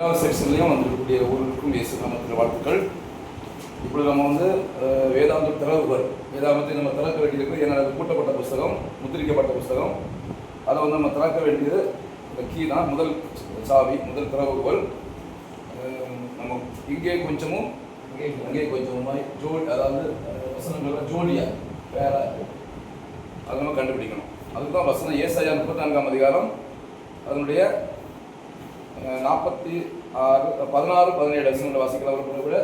செக்ஷன்லையும் வந்திருக்கக்கூடிய ஒவ்வொருக்கும் இயேசு நாமத்தில் வாழ்த்துக்கள். இப்படி நம்ம வேதாந்த திறவுகள் வேதாந்தத்தை நம்ம திறக்க வேண்டியிருக்கு. ஏன்னா அது கூட்டப்பட்ட புஸ்தகம், முத்திரிக்கப்பட்ட புஸ்தகம். அதை நம்ம திறக்க வேண்டியது இந்த கீ தான், முதல் சாவி, முதல் திறவுகள். நம்ம இங்கே கொஞ்சமும் அங்கே கொஞ்சமுமாய் அதாவது வசனங்கள் ஜோடியா வேற அதை நம்ம கண்டுபிடிக்கணும். அதுக்கு தான் வசனம் ஏசாயா 34ஆம் அதிகாரம் அதனுடைய 46, 16, 17 வசனங்களை வாசிக்கிறவர்கள் விட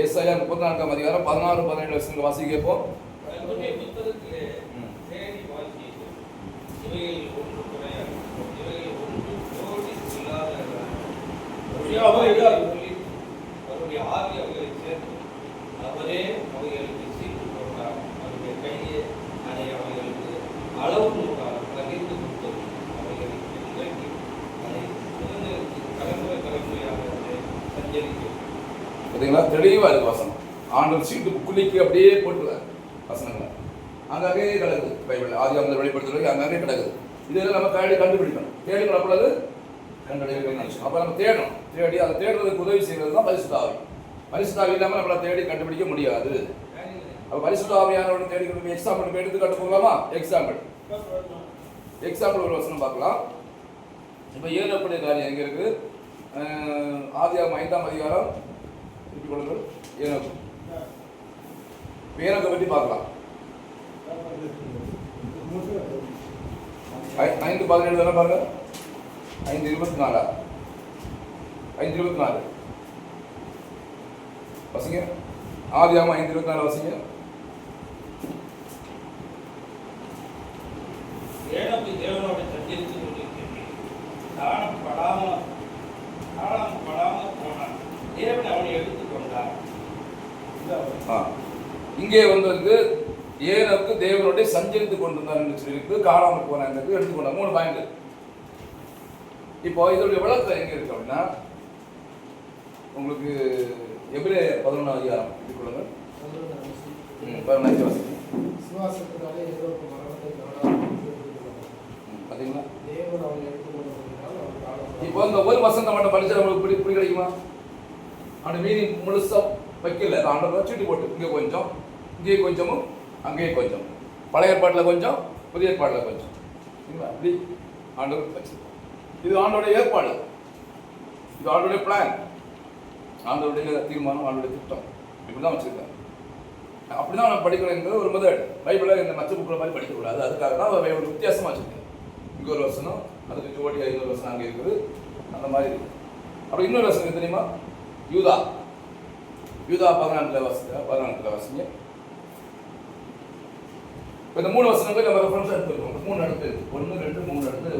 ஏசாயா 34ஆம் அதிகாரம் 16, 17 வசனங்களை வாசிக்கப்போ அவரே அவைகளுக்கு சீட்டு போட்டார், அவருடைய கையை அதை அவைகளுக்கு அளவு நூறார் பகிர்ந்து கொடுத்தது. அவைகளுக்கு இன்றைக்கு அதை தலைமுறை தலைமுறையாக சஞ்சரிக்கும். பார்த்தீங்களா, தெளிவாக இருக்கு வசனம். ஆண்டவர் சீட்டு குளிக்கு அப்படியே போட்டுருக்காரு வசனங்களை. அங்கங்கே கிடக்குது பைபிள், ஆதியாகமத்தில் வெளிப்படுத்துறது அங்கங்கே கிடக்குது. இதெல்லாம் நம்ம கண்டுபிடிக்கணும். தேடிக்கணும், அப்பொழுது கண்டுபிடிக்கணும். அப்போ நம்ம தேடணும். தேடி அதை தேடுறதுக்கு உதவி செய்கிறது தான் பரிசுத்த ஆவி. பரிசுத்த ஆவி இல்லாமல் நம்மளை தேடி கண்டுபிடிக்க முடியாது. அப்போ பரிசுத்த ஆவியானவரை தேடி எக்ஸாம்பிள் எடுத்துக்காட்டு போகலாமா? எக்ஸாம்பிள் ஒரு வசனம் பார்க்கலாம். இப்போ ஏனக்கூடிய காரியம் எங்கே இருக்கு? ஆதியாகமம் 5ஆம் அதிகாரம் திருப்பிக் கொள்ளுங்கள். ஏனோக்கை பற்றி பார்க்கலாம். 5:17 தானே பாருங்க. 5:24 5:24 வசிங்க. ஆதியாகமம் 5:24 வசிங்க. ஏனோக்கு தேவனோட சஞ்சரித்து கொண்டிருக்கிறது. தானம் படாமல் போனான். தேவன் அவனை எடுத்துக்கொண்டார். இங்கே ஏனோக்கு தேவனோட சஞ்சரித்து கொண்டிருந்தார் என்று சொல்லியிருக்கு. காணாமல் போனாங்க எடுத்துக்கொண்டார். 3 பாயிண்ட். இப்போ இதோடைய விளக்கம் எங்க இருக்கு அப்படின்னா, உங்களுக்கு எபிரேயர் 11ஆம் அதிகாரம் எடுத்துக்கொள்ளுங்கள். 15 வசனம். விசுவாசத்தினாலே ஏனோக்கு மரணத்தை பார்த்தீங்களா? தேவன் அவனை எடுத்துக்கொண்டதினால் அவன் காணாமல். இப்போ இந்த ஒரு வசனம் மட்டும் படிச்சா நம்மளுக்கு புரிய கிடைக்குமா? அந்த மீனிங் முழுசா வைக்கல. ஆண்டவர் சீட்டு போட்டு இங்கே கொஞ்சம், இங்கே கொஞ்சமும், அங்கேயே கொஞ்சம், பழைய ஏற்பாட்டில் கொஞ்சம், புதிய ஏற்பாட்டில் கொஞ்சம், அப்படி ஆண்டவர் வச்சு. இது ஆண்டோடைய ஏற்பாடு, இது ஆண்டோடைய பிளான், ஆண்டோடைய தீர்மானம், ஆண்டோடைய திட்டம். இப்படிதான் வச்சிருக்காங்க. அப்படிதான் நம்ம படிக்கணுங்கிறது ஒரு மெத்தட். பைபிளை இந்த மற்ற புக்கில் மாதிரி படிக்கக்கூடாது. அதுக்காக தான் ஒரு வித்தியாசமாக வச்சிருக்கேன். இங்கே ஒரு வசனம், அதுக்கு ஜோடியா இன்னொரு வசனம் அங்கே இருக்குது, அந்த மாதிரி இருக்குது. அப்புறம் இன்னொரு வசனம் தெரியுமா? யூதா 14 வசனம். இப்போ இந்த 3 வசனங்கள் நம்ம ரெஃபரன்ஸ் எடுத்துருக்கோம். 3 இடத்துல இருக்கு. 1, 2, 3 இடத்துல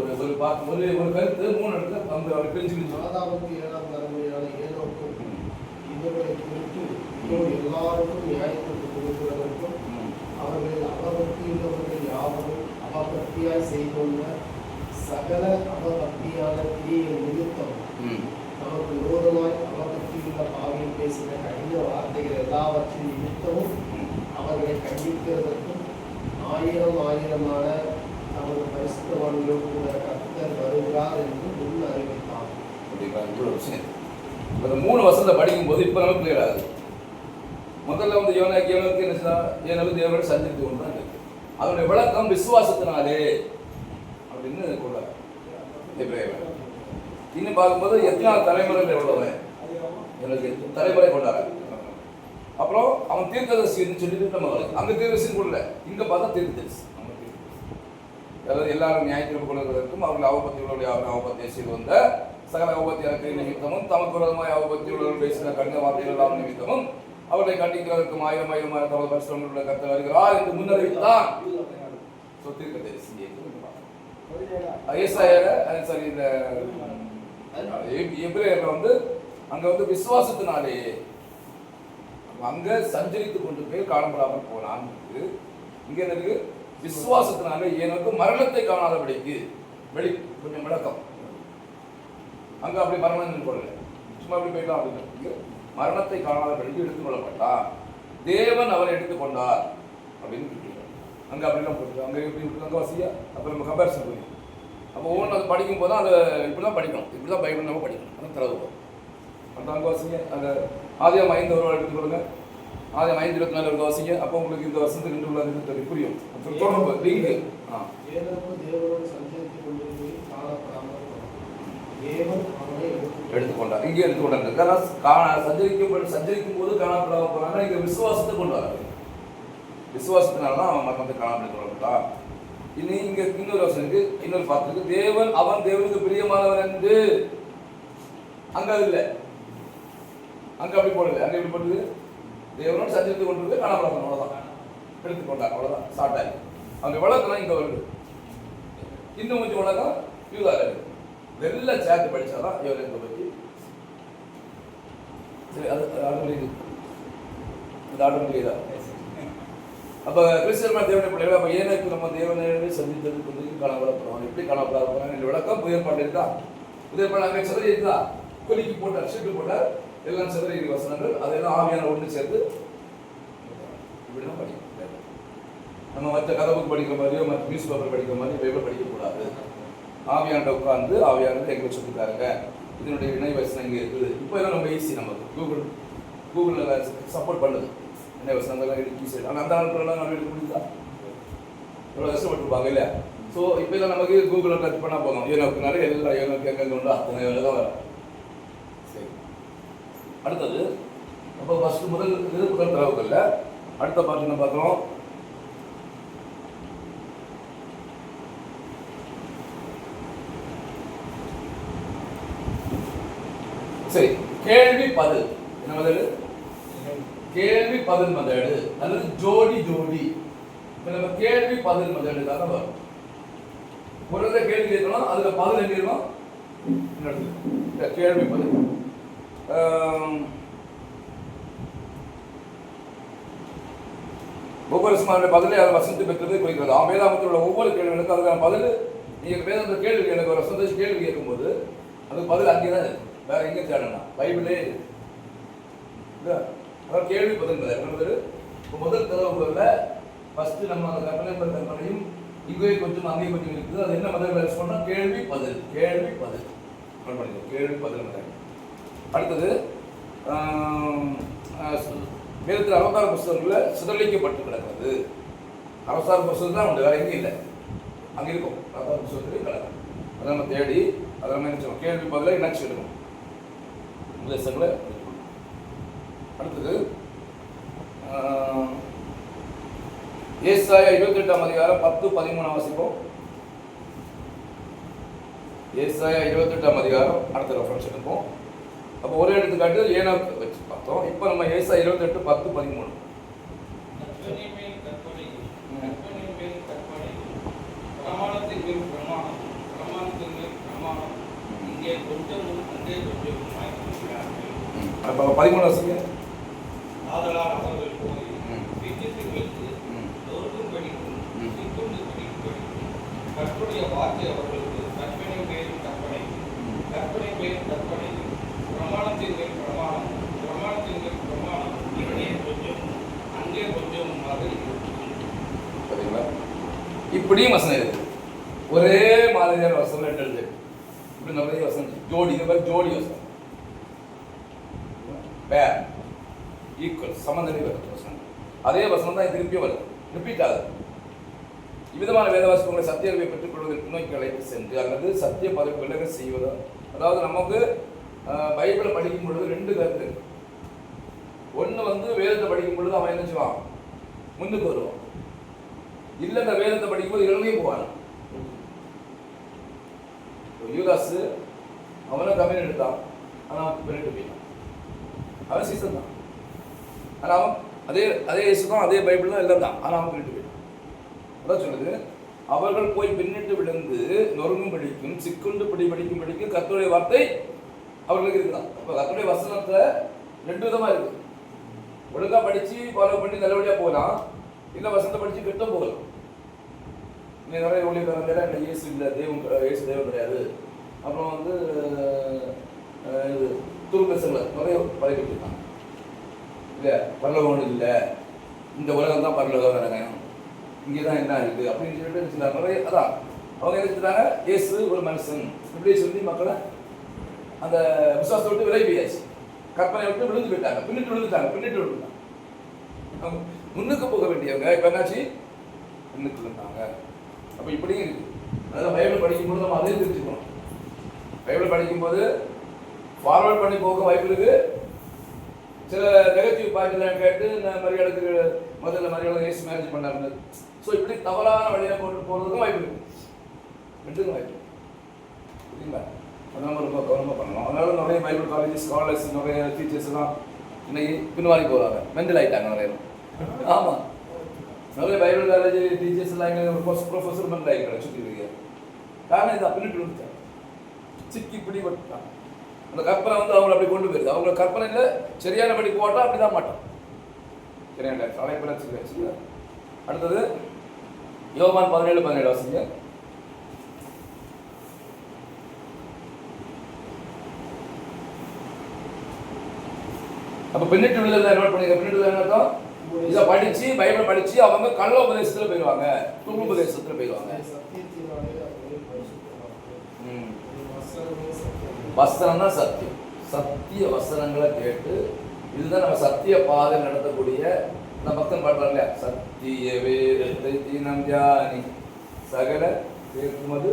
ஒரு கருத்து 3 இடத்துல அவர் பிரிஞ்சு ஆதாமுக்கு 7ஆம் தலைமுறையான ஏனோக்கும் இவர்களை குறித்து எல்லாருக்கும் நியாயத்திற்கு கொடுக்கிறதற்கும் அவர்கள் அவபக்தியுள்ளவர்கள் யாவரும் அவபக்தியாய் செய்துள்ள சகல அவபக்தியான கிரியைகள் நிமித்தம் நமக்கு விரோதமாய் அவபக்தியுள்ள பாவியில் பேசின கடின வார்த்தைகள் எல்லாவற்றின் நிமித்தமும் அவர்களை கண்டிக்கிறதற்கும் 1000 நமது பரிசுத்தவான்களோடு கூட கர்த்தர் வருகிறார் என்று முன் அறிவித்தார். இந்த 3 வசனத்தை படிக்கும் போது இப்ப நமக்கு கிளியர் ஆகுது. முதல்ல ஏனோக்கு என்ன தேவனோட சஞ்சரித்து கொண்டு தான் இருக்கு. அதனுடைய விளக்கம் விசுவாசத்தினாலே அப்படின்னு கொள்ளாரு. இன்னும் பார்க்கும்போது எத்தனாவது தலைமுறையில் உள்ளவன் எனக்கு தலைமுறை கொண்டாரு. அப்புறம் அவன் தீர்க்கதரிசின்னு சொல்லிட்டு நம்ம அங்க தீர்க்கதரிசின்னு கொள்ள, இங்க பார்த்தா தீர்க்கதரிசி. அதாவது எல்லாரும் நியாயத்தீர்ப்பு கொள்வதற்கும் அவர்கள் அவபக்தியுடைய அவபக்தியை செய்து வந்த சகல அவபக்தியான நிமித்தமும் தமக்கு விரோதமாய் அவபக்தியுள்ளவர்கள் பேசின கடின வார்த்தைகள் எல்லாம் நிமித்தமும் அவர்களை கண்டிக்கிறதற்கும் 1000 தமது பரிசுத்தவான்களுடைய கர்த்தர் வருகிறார் என்று முன்னறிவித்தான். தீர்க்கதரிசி இந்த எபிரேயர்ல அங்க விசுவாசத்தினாலே அங்க சஞ்சரித்து கொண்டு போய் காணப்படாமல் போனான். இங்க இருக்கு விசுவாசத்தினாலே ஏனோக்கு மரணத்தை காணாதபடிக்கு கொஞ்சம் விளக்கம். அங்க அப்படி மரணம் போடல, சும்மா அப்படி போயிடலாம் அப்படின்னு. மரணத்தை காணாதபடிக்கு எடுத்துக் கொள்ளப்பட்டார், தேவன் அவரை எடுத்துக்கொண்டார் அப்படின்னு அங்க அப்படிலாம் போட்டு அங்க எப்படி அங்க வசதியா அப்புறம் நம்ம கம்பேரிசன் போய் அப்போ ஒவ்வொன்று அது படிக்கும் போது தான் அதை இப்படி தான் படிக்கணும், இப்படி தான் பைபிள் நம்ம படிக்கணும். அதான் தரவு. அந்த அங்கே வாசிங்க. அந்த ஆதியாகமம் 5 ஒரு எடுத்து கொடுங்க. ஆதியாகமம் 5:24 ஒரு வாசிங்க. அப்போ உங்களுக்கு இந்த வருஷத்துக்கு ரெண்டு உள்ளது புரியும். தொடர்பு லிங்க். ஏனோக்கு தேவனோடு சஞ்சரித்துக் கொண்டிருக்கையில் காணப்படாமல் தேவன் அவனை எடுத்துக்கொண்டார். இங்கே எடுத்துக்கொண்டார். சஞ்சரிக்கும் போது காணப்படாம போறாங்க. இங்க விசுவாசத்தை கொண்டு வராங்க. விசுவாசத்தினாலதான் அவன் மரணத்தை காணாமல் கொள்ளப்பட்டான். இனி இங்க இன்னொரு வருஷம் இருக்கு. இன்னொரு பார்த்துருக்கு. தேவன் அவன் தேவனுக்கு பிரியமானவன் என்று அங்க அது இல்லை. அங்க அப்படி போடல. அங்க எப்படி போடுது? தேவனோடு சஞ்சரித்து கொண்டிருக்கு காணப்படாம, அவ்வளவுதான். எடுத்துக்கொண்டார், அவ்வளவுதான். ஸ்டார்ட் ஆகி அங்க விளக்கம் இங்க வருது. இன்னும் கொஞ்சம் விளக்கம் யூதா இருக்கு. இதெல்லாம் சேர்த்து படிச்சாதான் இவரை பற்றி சரி. அது ஆட்டோமேட்டிக் இது ஆட்டோமேட்டிக் தான். அப்போ கிறிஸ்தவ தேவனை பிள்ளைகள் அப்போ ஏனுக்கு நம்ம தேவனை சந்தித்ததுக்கு வந்து காணப்படப்படுறோம். எப்படி காணப்படாத போகிறாங்க இந்த விளக்கம் புதிய பாட்டு இருக்கா? புதிய பாட்டு அங்கே சிதறி இருக்கா? கொலிக்கு போட்டார், சீட்டு போட்டார், எல்லாம் சிதறி வசனங்கள் அதெல்லாம் ஆவியான ஒன்று சேர்த்து இப்படிதான் படிக்கும். நம்ம மற்ற கதை புக் படிக்கிற மாதிரியோ மற்ற நியூஸ் பேப்பர் படிக்கிற மாதிரி பைபிள் படிக்கக்கூடாது. ஆவியாண்ட உட்காந்து ஆவியானது எங்களை சொல்லிட்டாருங்க. இதனுடைய இணை வசனம் இங்கே இருக்குது. இப்போ எல்லாம் நம்ம ஈஸி, நமக்கு கூகுளில் சப்போர்ட் பண்ணுது. இணை வசனங்கள்லாம் எடுத்து ஈஸி. ஆனால் அந்த நாட்களெல்லாம் நம்ம எடுக்க முடியுதா? எவ்வளோ கஷ்டப்பட்டுருப்பாங்க இல்லையா? ஸோ இப்போ எல்லாம் நமக்கு கூகுளில் டச் பண்ணால் போதும். ஏனோக்குனால எல்லாம் ஏனோக்கு எங்கெங்கே உண்டோ அத்தனை வேலை தான் வரும். சரி, அடுத்தது அப்போ ஃபஸ்ட்டு முதல் தரவுகளில் அடுத்த பாட்டு என்ன பார்க்குறோம்? சரி, கேள்வி பதில். என்ன பதில்? கேள்வி பதில் மெத்தடு அல்லது ஜோடி ஜோடி. நம்ம கேள்வி பதில் மெத்தடு தான் வரும். ஒரு கேள்வி கேட்கணும், அதுல பதில் என்ன இருக்கும்? கேள்வி பதில். ஒவ்வொரு சுமாருடைய பதிலை அதை வசந்தி பெற்றது குறிக்கிறது. வேதாமத்தில் உள்ள ஒவ்வொரு கேள்விகளுக்கும் அதுக்கான பதில். நீங்கள் வேதாந்த கேள்வி எனக்கு ஒரு வசந்த கேள்வி கேட்கும்போது அதுக்கு பதில் அங்கே தான் இருக்கு. வேற எங்கே தேடணும்? பைபிளே இருக்கு. அதாவது கேள்வி பதில். முதல் தரவுகளில் ஃபர்ஸ்ட் நம்ம அந்த கற்பனையும் இங்கே கொஞ்சம் அங்கேயும் கொஞ்சம் இருக்குது. அது என்ன பதில் சொன்னா? கேள்வி பதில். கேள்வி பதில் கேள்வி பதில் மெத்தட். அடுத்தது வேதத்தில் 66 புத்தகங்களில் சிதறடிக்கப்பட்டு கிடக்கிறது. 66 புத்தகம் தான் உண்டு, வேற எங்கேயும் இல்லை. அங்கே இருக்கும் 66 புத்தகத்துலேயும் கிடக்கும். அதை நம்ம தேடி அதை நம்ம என்ன செய்வோம்? கேள்வி பதிலாக இணைச்சி எடுக்கணும். அடுத்தது ஏசாயா 28ஆம் அதிகாரம் 10-13 வாசிப்போம். ஏசாயா 28ஆம் அதிகாரம் அடுத்த ரெஃபரன்ஸ் எடுப்போம். அப்போ ஒரு எடுத்துக்காட்டு ஏனோக்கு வச்சு பார்த்தோம். இப்போ நம்ம ஏசாயா 28:10-13. அப்போ 13 வருஷங்க. ஆதலால் அவர்கள் போய் வீட்டுக்கு வைத்து தோற்கும் படிக்கும் சிக்குண்டு படிக்கும் கற்புடைய வார்த்தை அவர்களுக்கு கற்பனை பேரும் கற்பனை, கற்பனை பேரும் கற்பனை, பிரமாணத்தின் மேல் பிரமாணம், பிரமாணத்தின் மேல் பிரமாணம், இங்கே கொஞ்சம் அங்கே கொஞ்சம் பார்த்தீங்களா? இப்படியும் வசனம் இருக்கு. ஒரே மாதிரியான வசனம் எழுது. இப்படி நிறைய வசனம் ஜோடி, இந்த மாதிரி ஜோடி வசனம் பேர் ஈக்குவல் சமநிலை வருது வசனம். அதே வசனம் தான் திருப்பியும் வருது, ரிப்பீட் ஆகுது. இவ்விதமான வேத வாசிப்புகளை சத்திய அறிவை பெற்றுக் கொள்வதற்கு நோக்கி அழைத்து சென்று அல்லது சத்திய பதவி விலக செய்வதா. அதாவது நமக்கு பைபிளை படிக்கும் பொழுது ரெண்டு கருத்து. ஒன்று வேதத்தை படிக்கும் பொழுது அவன் என்ன செய்வான்? முன்னுக்கு வருவான். இல்லை இந்த வேதத்தை படிக்கும்போது இறங்கையும் போவான். யூதாஸ் அவனை கம்மியாக எடுத்தான், ஆனால் அவன் பின்னிட்டு போயிட்டான். அவன் சீசன் தான், ஆனால் அவன் அதே இயேசு தான், அதே பைபிள் தான், எல்லாம் தான், ஆனால் அவன் பின்னிட்டு போயிட்டான். அதான் சொல்லுது, அவர்கள் போய் பின்னிட்டு விழுந்து நொறுங்கும் படிக்கும் சிக்குண்டு படிக்கும் கர்த்தருடைய வார்த்தை அவர்களுக்கு இருக்குதான். இப்போ கர்த்தருடைய வசனத்தை ரெண்டு விதமாக இருக்குது. ஒழுங்காக படித்து ஃபாலோ பண்ணி நல்லபடியாக போகலாம், இல்லை வசனத்தை படித்து கிட்டம் போகலாம். இங்கே நிறைய ஊழியக்காரங்க இல்லை இயேசு இல்லை, இயேசு தெய்வம் கிடையாது, அப்புறம் இது துருக்கசங்களை நிறைய பழகிட்டு இருக்காங்க. இல்லை பரலோகம் இல்லை, இந்த உலகம் தான் பரலோகம் வேறாங்க, இங்கே தான் என்ன இருக்குது அப்படின்னு சொல்லிட்டு சில நிறைய அதான் அவங்க என்ன செஞ்சுட்டாங்க, இயேசு ஒரு மனுஷன் இப்படியே சொல்லி மக்களை அந்த விசுவாசத்தை விட்டு விலகியாச்சு. கற்பனை விட்டு விழுந்து போயிட்டாங்க, பின்னிட்டு விழுந்துட்டாங்க. அவங்க முன்னுக்கு போக வேண்டியவங்க இப்போ என்னாச்சு, பின்னுக்கு விழுந்தாங்க. அப்போ இப்படியும் இருக்கு. அதனால் பைபிள் படிக்கும்போது நம்ம அதையும் தெரிஞ்சுக்கணும். பைபிள் படிக்கும்போது ஃபார்வர்ட் பண்ணி போக வாய்ப்பு இருக்கு. சில நெகட்டிவ் பாயிண்ட்லாம் கேட்டு மரியாதைக்கு முதல்ல மரியாதை ஏசி மேரேஜ் பண்ணாங்க. ஸோ இப்படி தவறான வழியில் கொண்டு போகிறதுக்கும் வாய்ப்பு இருக்கு. ரெண்டுக்கும் வாய்ப்பு இல்லைங்களா? அது நம்ம ரொம்ப கவனமாக பண்ணணும். அதனால நிறைய பைபிள் காலேஜ் ஸ்காலர்ஸ் நிறைய டீச்சர்ஸ் எல்லாம் இன்னைக்கு பின்வாங்கி போகிறாங்க, மெண்டல் ஆகிட்டாங்க நிறைய. ஆமாம், நிறைய பைபிள் காலேஜ் டீச்சர்ஸ் எல்லாம் இங்கே ஒரு ப்ரொஃபஸர் மெண்டல் ஆகிட்டாங்க சுற்றி இருக்கீங்க. காரணம் இது பின்னிட்டு விழுந்துட்டாங்க, சிக்கி பிடி பட்டுட்டாங்க. அந்த கற்பனை வந்து அவங்களை அப்படி கொண்டு போயிருது. அவங்க கற்பனையில் சரியானபடி போட்டால் அப்படி தான் மாட்டோம். சரியான அழைப்பில் வச்சுக்கிறேன். அடுத்தது யோவான் 17:17 வாசிங்க. அப்போ பின்னிட்டு விழுதல் நோட் பண்ணிக்க. பின்னிட்டு விழுதல் இதை படிச்சு பைபிள் படிச்சு அவங்க கள்ள உபதேசத்துல போயிடுவாங்க, துரு உபதேசத்துல போயிடுவாங்க. வசனம் தான் சத்தியம். சத்திய வசனங்களை கேட்டு இதுதான் நம்ம சத்திய பாதை நடத்தக்கூடிய நம்ம பக்தன் பாடுறாங்க இல்லையா, சத்திய வேதத்தை தினம் தியானி சகல கேட்குமது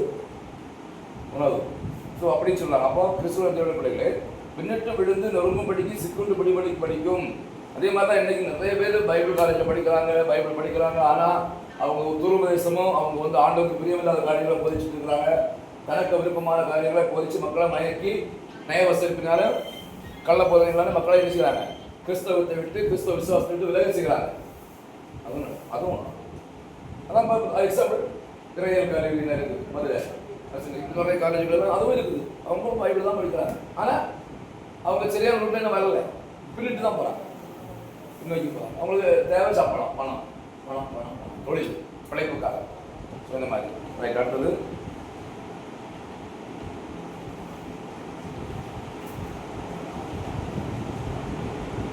உணவு. ஸோ அப்படின்னு சொல்லலாம். அப்போ கிறிஸ்துவ தேவ பிள்ளைகளே, பின்னிட்டு விழுந்து நொறுங்கும் படிக்கு சிக்குண்டு படிக்கும். அதே மாதிரி தான் இன்னைக்கு நிறைய பேர் பைபிள் காலேஜில் பைபிள் படிக்கிறாங்க. ஆனால் அவங்க துருபதேசமும் அவங்க வந்து ஆண்டவருக்கு பிரியமில்லாத காரியங்களை போதிச்சுட்டு இருக்கிறாங்க. தனக்கு விருப்பமான காரியங்களை போதிச்சு மக்களை மயக்கி நயவசத்தினால கள்ள போதனைகளான மக்களை பேசுகிறாங்க. கிறிஸ்தவத்தை விட்டு கிறிஸ்தவ விசுவாசத்தை விட்டு விலகி செய்கிறாங்க. அதுவும் அதான் எக்ஸாம்பிள் திரையல் கல்லூரியில் இருக்குது, மதுரை நிறைய காலேஜுகள் அதுவும் இருக்குது. அவங்களும் பைபிள் தான் படிக்கிறாங்க. ஆனால் அவங்க சரியான ரூட்டில் என்ன வரல, பின்னிட்டு தான் போகிறாங்க, பின்னோக்கி போகிறாங்க. அவங்களுக்கு தேவை சம்பளம், பணம் பணம் பணம் பணம் தொழில் பிழைப்புக்காக. ஸோ இந்த மாதிரி ரைட். அடுத்தது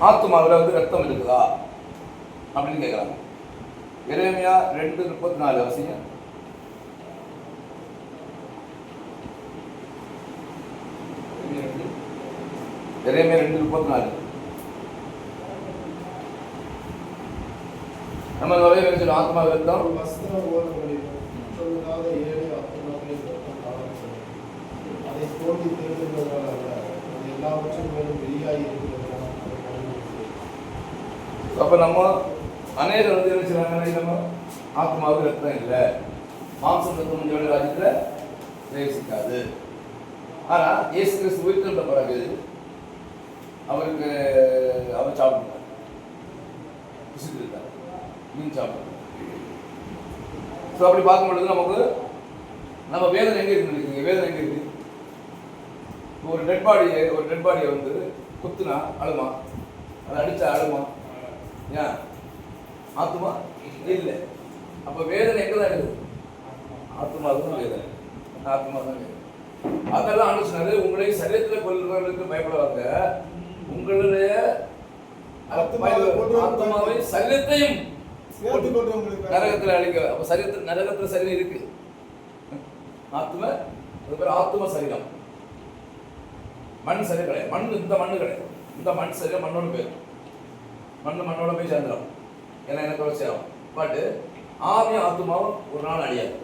ஆத்துமாவில் வந்து ரத்தம் இருக்குதா அப்படின்னு கேட்குறாங்க. எரேமியா 2:34 வாசிங்க. எரேமியா 2:34. நம்ம நிறைய பேர் ஆத்மா ரத்தம் அதை போட்டி தேர்ந்தெடுப்பதால் அல்ல, அது எல்லாவற்றும் மேலும் வெளியாகி இருக்கிறது. அப்போ நம்ம அநேக வந்து என்ன செய்வாங்கன்னா, நம்ம ஆத்மாவுக்கு ரத்தம் இல்லை, மாம்சம் ரத்தம் முடிஞ்ச ராஜ்யத்தில் பிரவேசிக்காது. ஆனால் இயேசு கிறிஸ்து உயிர்த்தெழுந்த பிறகு அவருக்கு அவர் சாப்பிட்டார், புசித்திருக்கார், மீன் சாப்பிட்டார். ஸோ அப்படி பார்க்கும் பொழுது நமக்கு நம்ம வேதனை எங்கே இருக்குன்னு வேதனை எங்கே இருக்கு? ஒரு டெட் பாடியை வந்து குத்துனா அழுமா, அதை அடித்தா அழுமா? ஏன்? ஆத்மா இல்லை. அப்போ வேதனை எங்கே தான் இருக்குது? ஆத்மாவுக்கு தான் வேதனை, ஆத்மா தான் வேதனை. அதெல்லாம் ஆலோசனை. உங்களை சரீரத்தில் கொள்ளுறவர்களுக்கு பயப்படாத, உங்களுடைய ஆத்மாவை சரீரத்தையும் நரகத்தில் அழிக்க. அப்போ சரீரத்தில் நரகத்தில் சரீரம் இருக்கு. ஆத்ம அது பேர் ஆத்ம சரீரம். மண் சரீரம் கிடையாது. மண் இந்த மண்ணு கிடையாது. இந்த மண் சரீரம் மண்ணோட பேர். மண்ணோட போய் சேர்ந்துடும். ஏன்னா எனக்கு சேரும். பட் ஆவியும் ஆத்மாவும் ஒரு நாள் அழியாது.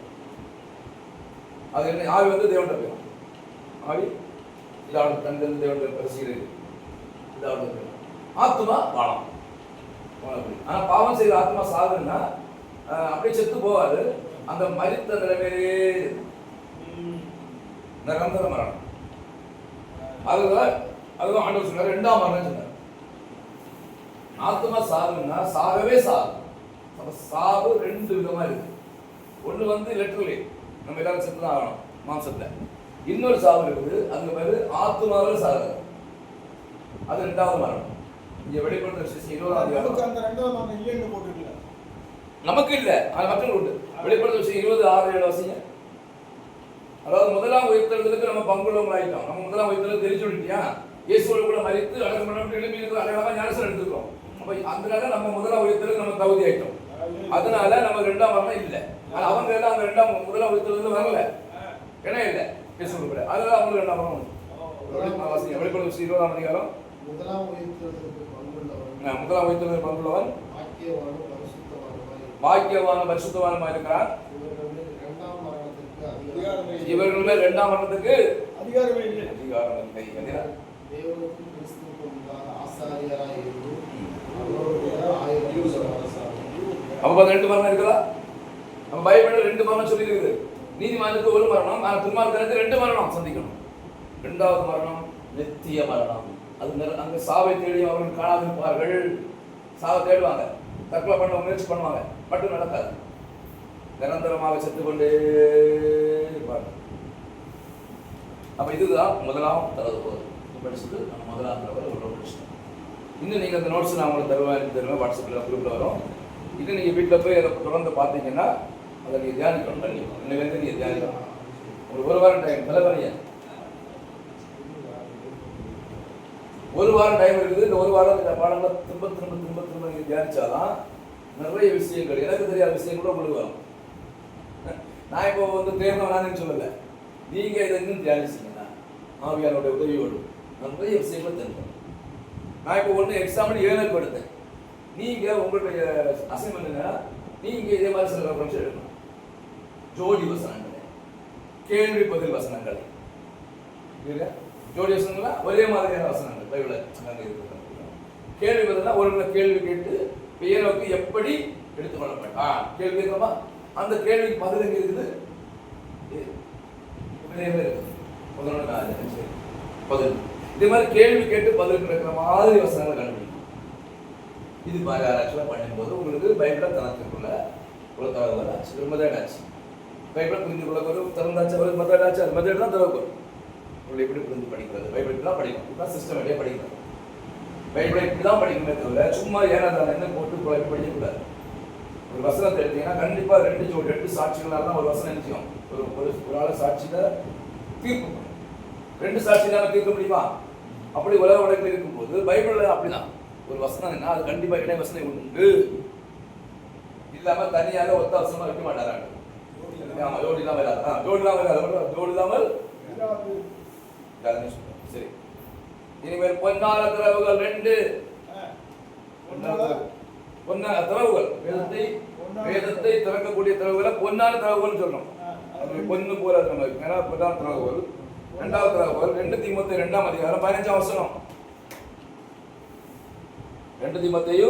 அது என்ன? ஆவி வந்து தேவன்கிட்ட போயிடும். ஆவி இதாவோட தங்கள் தேவனுடைய பரிசீலனை இதாவோட போயிடும். ஆத்மா வாழம். ஆனால் பாவம் செய்த ஆத்மா சாகுன்னா அப்படியே செத்து போகாது. அந்த மரித்த நிலைமையிலே நிரந்தர மரணம். அதுதான் ஆண்டவர் சொன்னார், 2ஆம் மரணம் சொன்னார். ஆத்மா சாகுன்னா சாகவே சாகு. அப்ப சாவு 2 விதமா இருக்கு. ஒண்ணு வந்து லிட்டரலி நம்ம எல்லாரும் செத்து தான் ஆகணும் மாம்சத்துல. இன்னொரு சாவு இருக்குது, அந்த பேரு ஆத்மாவில் சாகு. அது 2ஆவது மரணம். இங்க வெளிப்படுத்துற விசேஷம் 20ஆம் அதிகாரம். அந்த 2ஆவது மரணம் இல்லைன்னு போட்டுக்கல, நமக்கு இல்லை, அது மற்றவங்க உண்டு. வெளிப்படுத்துற விசேஷம் 20:6-7 வாசிங்க. அதாவது முதலாம் உயிர்த்தெழுதலுக்கு நம்ம பங்குள்ளவங்க ஆயிட்டோம். நம்ம முதலாம் உயிர்த்தெழுதல் தெரிஞ்சு விட்டுட்டியா, இயேசுவோடு கூட மரித்து அடக்கம் பண்ணப்பட்டு எழுப்பி இருக்கிற அடையாளமா ஞானஸ்நானம் எடுத்துக்கிறோம். அப்ப அதனால நம்ம முதலாம் உயிர்த்தெழுதலுக்கு நம்ம தகுதி ஆயிட்டோம். அதனால நம்ம 2ஆம் மரணம் இல்லை. ஆனா அவங்க எல்லாம் அந்த முதலாம் உயிர்த்தெழுதல் வரல, ஏன்னா இல்லை இயேசுவோடு கூட. அதனால அவங்களுக்கு 2ஆம் மரணம். வெளிப்படுத்துற விசேஷம் 20ஆம் அதிகாரம் முதலாம் உயிர்த்தெழுதலுக்கு பங்குள்ளவன் முதலாம் உயிர்த்தெழுதலுக்கு பங்குள்ளவன் பாக்கியவானும் பரிசுத்தவானுமாய் பாக்கியவானும் பரிசுத்தவானுமாய் இருக்கிறான். இவர்கள் மேல் இரண்டாம் மரணத்துக்கு அதிகாரம் இல்லை. தேவனுக்கும் கிறிஸ்துவுக்கும் உண்டான ஆசாரியராய் இருந்து அவருடைய 1000 அரசாங்கம். அப்ப 2 மரணம் இருக்குதா? நம்ம பைபிள்ல 2 மரணம் சொல்லி இருக்குது. நீதிமானுக்கு ஒரு மரணம், ஆனா துன்மார்க்கனுக்கு 2 மரணம் சந்திக்கணும். 2வது மரணம் நித்திய மரணம். அது அங்க சாவை தேடி அவர்கள் காணாதிருப்பார்கள். சாவை தேடுவாங்க, தற்கொலை பண்ண முயற்சி பண்ணுவாங்க, மட்டும் நடக்காது. நிரந்தரமாக செத்து கொண்டே இருப்பாங்க. அப்ப இதுதான் முதலாம் தரவு படிச்சுட்டு நம்ம முதலாம் தரவை உள்ள படிச்சுட்டோம். இன்னும் நீங்கள் அந்த நோட்ஸ் நான் உங்களுக்கு தருவேன் வாட்ஸ்அப்பில் குரூப்பில் வரும். இது நீங்கள் வீட்டில் போய் அதை தொடர்ந்து பார்த்தீங்கன்னா அதை நீங்கள் தியானிக்கணும். கண்டிப்பாக இன்னிலேருந்து நீங்கள் தியானிக்கணும். ஒரு வாரம் டைம் தலைவலியை ஒரு வாரம் டைம் இருக்குது. இந்த ஒரு வாரம் இந்த பாடங்களை திரும்ப திரும்ப திரும்ப திரும்ப நீங்கள் தியானிச்சாதான் நிறைய விஷயங்கள் எனக்கு தெரியாத விஷயம் கூட உங்களுக்கு வரும். நான் இப்போ வந்து தேர்ந்தவனான்னு சொல்லலை, நீங்கள் இதை இன்னும் தியானிச்சிங்கன்னா ஆவியானோட உதவியோடு நிறைய விஷயங்களை தெரிஞ்சுக்கணும். நான் இப்போ ஒன்று எக்ஸாம்பிள் 7 எடுத்தேன். நீங்கள் உங்களுடைய அசைன்மெண்ட் என்னன்னா, நீங்கள் இதே மாதிரி சில ரெஃபரன்ஸ் எடுக்கணும். ஜோடி வசனங்களை, கேள்வி பதில் வசனங்களை, ஜோடி வசனங்களா ஒரே மாதிரியான வசனங்கள் பைபிள் அங்கே இருக்கிறது. கேள்வி பதில்னா ஒரு கேள்வி கேட்டு ஏனோக்கு எப்படி எடுத்துக்கொள்ளப்பட்டான் கேள்வி கேட்கலாமா? அந்த கேள்விக்கு பதில் எங்க இருக்குது? பதில். இதே மாதிரி கேள்வி கேட்டு பதில் கிடைக்கிற மாதிரி வசனங்களை கண்டுபிடிக்கும். இது மாதிரி ஆராய்ச்சியாக பண்ணும்போது உங்களுக்கு பைபிளை தனத்துக்குள்ள ஒரு தகவல் ஆச்சு, ஒரு மெத்தட் ஆச்சு. பைபிளை புரிந்து கொள்ள ஒரு திறந்தாச்சு, ஒரு மெத்தட் ஆச்சு. அது மெத்தட் தான் தகவல். உங்களை எப்படி புரிந்து படிக்கிறது? பைபிள் இப்படி தான் படிக்கும், இப்படிதான் சிஸ்டமேட்டிக்காக படிக்கிறது. பைபிளை இப்படி தான் படிக்கணுமே தவிர சும்மா ஏனாதான் என்ன போட்டு குழப்பி படிக்கக்கூடாது. ஒரு வசனத்தை எடுத்தீங்கன்னா கண்டிப்பாக 2 சாட்சிகளால் தான் ஒரு வசனம் நிச்சயம். ஒரு ஆளை சாட்சியில தீர்ப்பு 2 சாட்சிகளால் தீர்க்க முடியுமா? அப்படி உலக வழக்கில் இருக்கும்போது பைபிளில் அப்படிதான் ஒரு வசனம் என்ன அது கண்டிப்பாக இணை வசனம் உண்டு. இல்லாம தனியாக ஒத்த வசனமா வைக்க மாட்டாராங்க. ஆமா, ஜோடி இல்லாமல் வராது. ஜோடி இல்லாமல் வராது. ஜோடி இல்லாமல் சரி. இனிமேல் பொன்னால திறவுகள் 2 பொன்னால திறவுகள், வேதத்தை திறக்கக்கூடிய திறவுகளை பொன்னால திறவுகள் சொல்லணும். பொண்ணு போல பொன்னால திறவுகள். 2வது திறவுகள் 2 தீமோத்தேயு 2ஆம் அதிகாரம் 15ஆம் வசனம். 2 தீமோத்தேயு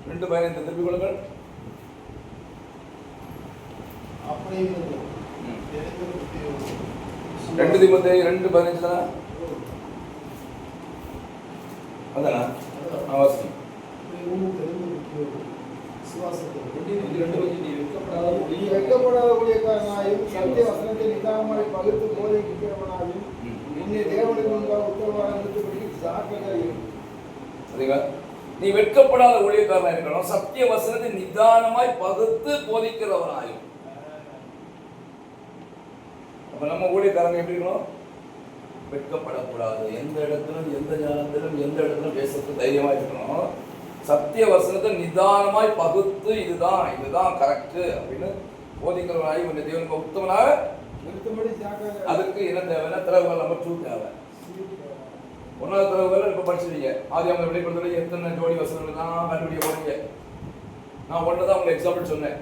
2:15 திருப்பிக் கொள்ளுங்கள். அப்படியே 2 தீமோத்தேயு 2:15 தானா? அதானா? அவசியம். வெட்கப்படாத ஊழியக்காரனாயும் சத்திய வசனத்தை நிதானமாய் பகுத்து போதிக்கிறவனாயும் உன்னை தேவனுக்கு முன்பாக உத்தரவாக நிறுத்தபடி ஜாக்கிரதையும். நீ வெட்கப்படாத ஊழியக்காரனாக இருக்கணும், சத்திய வசனத்தை நிதானமாய் பகுத்து போதிக்கிறவனாயும். அப்ப நம்ம ஊழியக்காரங்க எப்படி இருக்கணும்? வெட்கப்படக்கூடாது. எந்த இடத்திலும் எந்த ஞானத்திலும் எந்த இடத்திலும் பேசுறது தைரியமா இருக்கணும். சத்திய வசனத்தை நிதானமாய் பகுத்து இதுதான் கரெக்ட் அப்படின்னு போதிக்கிறவனாய் உன்னை தேவனுக்கு உத்தமனாக நிறுத்தபடி ஜாக்கிரதை. அதுக்கு என்ன தேவைன்னா திறவுகள் நம்பர் 2 தேவை. 1வது திறவுகள் இப்ப படிச்சிருக்கீங்க. ஆதியாகம வெளிப்படுத்தல எத்தனை ஜோடி வசனங்கள் தான் கண்டுபிடிக்க போறீங்க. நான் ஒன்றுதான் உங்களுக்கு எக்ஸாம்பிள் சொன்னேன்.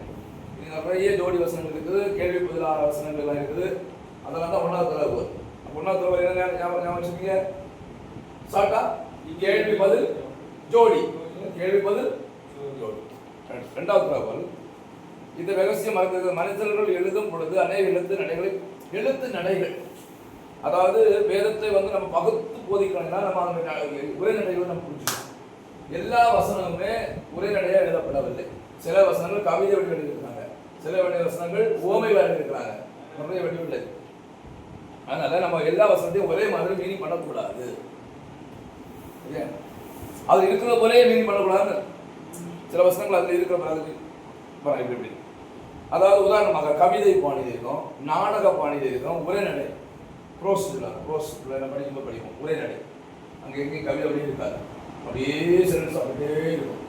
இது நிறைய ஜோடி வசனங்கள் இருக்குது, கேள்வி பதிலான வசனங்கள் எல்லாம் இருக்குது. அதெல்லாம் தான் 1வது திறவு. 1வது திறவு என்ன ஞாபகம் வச்சுக்கீங்க? சாட்டா கேள்வி பதில் ஜோடி, கேள்வி பதில் ஜோடி. 2வது திறவு இந்த ரகசியம் மறந்தது. மனிதர்கள் எழுதும் பொழுது அநேக எழுத்து நடைகள், அதாவது வேதத்தை வந்து நம்ம பகுத்து போதிக்கணும்னா நம்ம அந்த உரைநடைகளை நம்ம புரிஞ்சுக்கணும். எல்லா வசனமுமே உரைநடையாக எழுதப்படவில்லை. சில வசனங்கள் கவிதை வடிவில் எழுதியிருக்கிறாங்க, சில வசனங்கள் ஓமைகள் எழுதியிருக்கிறாங்க, நிறைய வடிவில். அதனால நம்ம எல்லா வசனத்தையும் ஒரே மாதிரி மீனிங் பண்ணக்கூடாது. அது இருக்கிற போலே மீனிங் பண்ணக்கூடாது. சில வசனங்கள் அதில் இருக்கிற மாதிரி இப்படி, அதாவது உதாரணமாக கவிதை பாணியில் இருக்கும், நாடக பாணியில் இருக்கும், உரைநடை ப்ரோஸ் நம்ம படிக்கும்போது படிக்கும் உரைநடை. அங்கே எங்கேயும் கவிதை அப்படியே இருக்காது, அப்படியே சென்டென்ஸ் அப்படியே இருக்கும்.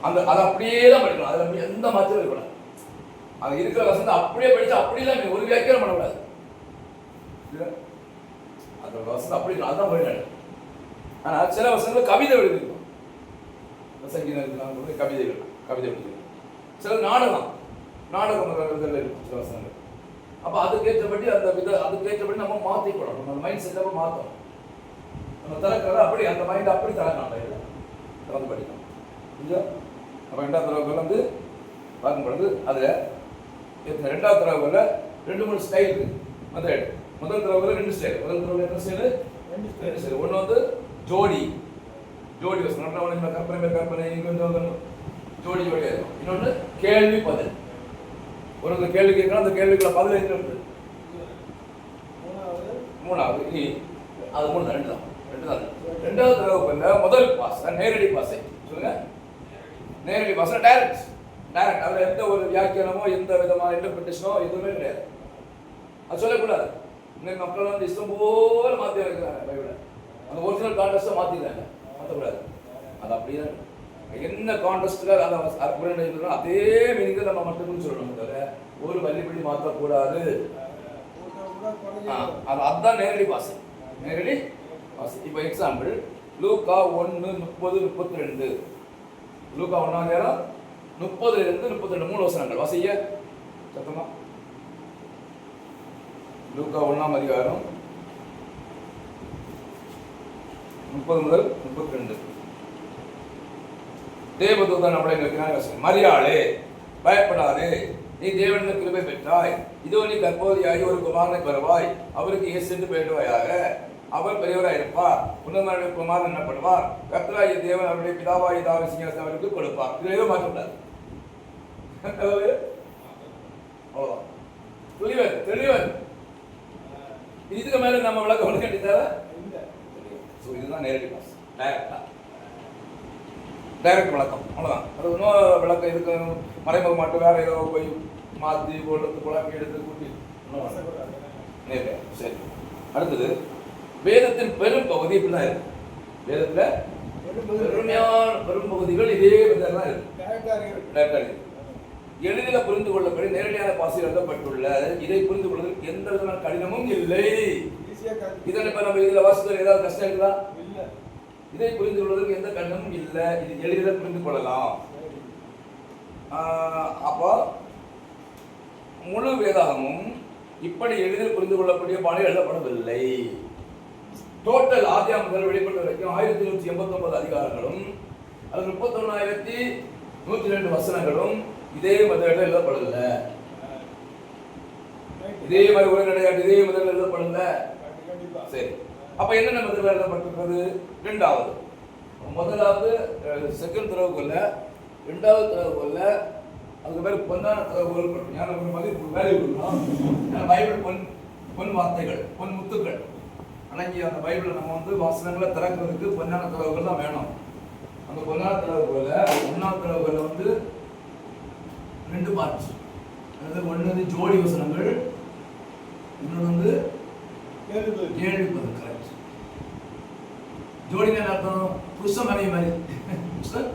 அதை அப்படியே தான் படிக்கணும். அதில் அப்படி எந்த மாற்றமும் இருக்கக்கூடாது. அங்கே இருக்கிற வசனத்தை அப்படியே படித்து அப்படியே தான் ஒரு வியாக்கியம் பண்ணக்கூடாது. அதோட வசனத்தை அப்படி அதுதான் உரைநடை. ஆனால் சில வசனங்கள் கவிதை எழுதியிருக்கும். சங்கீதம் எழுதினாங்க கவிதைகள், கவிதை எழுதியிருக்கும். சில நாடகம் எழுதல இருக்கும் சில வசனங்கள். அப்போ அதுக்கேற்றபடி அதுக்கேற்றபடி நம்ம மாற்றிக்கணும். நம்ம மைண்ட் செட்டப்பை மாற்றணும். நம்ம திறக்கிறத அப்படி அந்த மைண்ட் அப்படி திறக்கணும். திறந்து படிக்கணும். புரிஞ்சா? அப்போ 2வது தடவை வந்து பார்க்கும் பொழுது அதில் 2வது தடவை 2-3 ஸ்டைல் இருக்குது. முதல் தடவை 2 ஸ்டைல். முதல் தடவை என்ன ஸ்டைலு? 2 ஸ்டைல். ஒன்று வந்து ஜோடி வசனம், கற்பனை கொஞ்சம் ஜோடி இருக்கும். இன்னொன்று கேள்வி பதில். ஒரு கேள்வி கேட்கணும், அந்த கேள்விக்குள்ள பதில் எங்க இருக்குது? 3வது அது 3 தான். 2 தான். 2வது தடவை முதல் பாஸ் நேரடி பாசை. சொல்லுங்க, நேரடி பாசை டைரக்ட். அதில் எந்த ஒரு வியாக்கியானமோ எந்த விதமான இன்டர்பிரிட்டேஷனோ எதுவுமே கிடையாது. அது சொல்லக்கூடாது. இன்னைக்கு மக்கள் வந்து இஷ்டம் போல மாற்றி வைக்கிறாங்க பைபிளை. அந்த ஒரிஜினல் கான்டெஸ்ட்டை மாற்றிக்கிறாங்க. மாற்றக்கூடாது. அது அப்படியே தான் என்ன கான்டெஸ்ட்டுக்காக அதை அதே மீனிங் நம்ம மட்டும் சொல்லணும். தவிர ஒரு வள்ளிப்படி மாற்றக்கூடாது. அதுதான் நேரடி பாசை. இப்போ எக்ஸாம்பிள் லூக்கா 1:30-32. லூக்கா 1 30-32 3 வசனங்கள் வாசிங்க சத்தமா. லூக்கா 1 அதிகாரம் 30-32. தேவதூதன் நம்மளை இருக்கிறாங்க. மரியாளே, பயப்படாதே, நீ தேவனின் கிருபை பெற்றாய். இதோ நீ கர்ப்பவதியாகி ஒரு குமாரனை பெறுவாய். அவருக்கு இயேசு என்று பெயரிடுவாயாக. அவர் பெரியவராய் இருப்பார். உன்னதமான குமாரன் என்னப்படுவார். கர்த்தராகிய தேவன் அவருடைய பிதாவாகிய தாவீது சிங்காசனத்தை அவருக்கு கொடுப்பார். இதுல ஏதோ மாற்றக்கூடாது. அவ்வளவுதான். தெளிவர். இதுக்கு மேல நம்ம விளக்கம் ஒன்று கண்டித்தார. இதுதான் நேரடி பாஸ். டைரக்ட் விளக்கம். அவ்வளோதான். அது இன்னும் விளக்கம் இதுக்கு மறைமுக மாட்டு வேற ஏதோ போய் மாற்றி போடுறது குழம்பு எடுத்து கூட்டி நேரடியா. சரி, அடுத்தது வேதத்தின் பெரும் பகுதி இப்படிதான் இருக்கு. வேதத்தில் பெரும் பகுதிகள் இதே விதம் தான் இருக்கு. எளிதில் புரிந்து கொள்ளப்படி நேரடியான பாசையில் எழுதப்பட்டுள்ள இதை புரிந்து கொள்வதற்கு எந்த விதமான கடினமும் இல்லை. இதனை இப்ப நம்ம இதுல வாசித்தல் ஏதாவது கஷ்டம் இருக்குதா? இதை புரிந்து கொள்வதற்கு எந்த கடினமும் இல்லை. இது எளிதில் புரிந்து கொள்ளலாம். அப்போ முழு வேதாகமும் இப்படி எளிதில் புரிந்து கொள்ளக்கூடிய பாணியில் எழுதப்படவில்லை. டோட்டல் ஆதியாம் முதல் வெளிப்பட்ட வரைக்கும் 1189 அதிகாரங்களும் அது 31,102 வசனங்களும் இதே மெத்தடில் எழுதப்படல. இதே மாதிரி ஒரு கிடையாது. இதே மெத்தடில் எழுதப்படல. சரி, அப்ப என்னென்ன மெத்தடில் எழுதப்பட்டிருக்கிறது? 2வது முதலாவது செகண்ட் திறவுகோல்ல, 2வது திறவுகோல்ல அதுக்கு பேர் பொன்னான திறவுகோல். ஞான மதிப்பு வேல்யூ கொடுக்கணும். பைபிள் பொன் வார்த்தைகள், பொன் முத்துக்கள். அன்னைக்கு அந்த பைபிளை நம்ம வந்து வாசனங்களை திறக்கிறதுக்கு பொன்னான திறவுகள் தான் வேணும். அந்த பொன்னான திறவுகோல்ல 1வது திறவுகோல்ல வந்து 2 பார்ட்ஸ். அதாவது ஒன்று வந்து ஜோடி வசனங்கள், இன்னொன்று வந்து கேள்வி பதில். கரெக்ட். ஜோடினா அர்த்தம் புருஷன் மனைவி மாதிரி. புருஷன்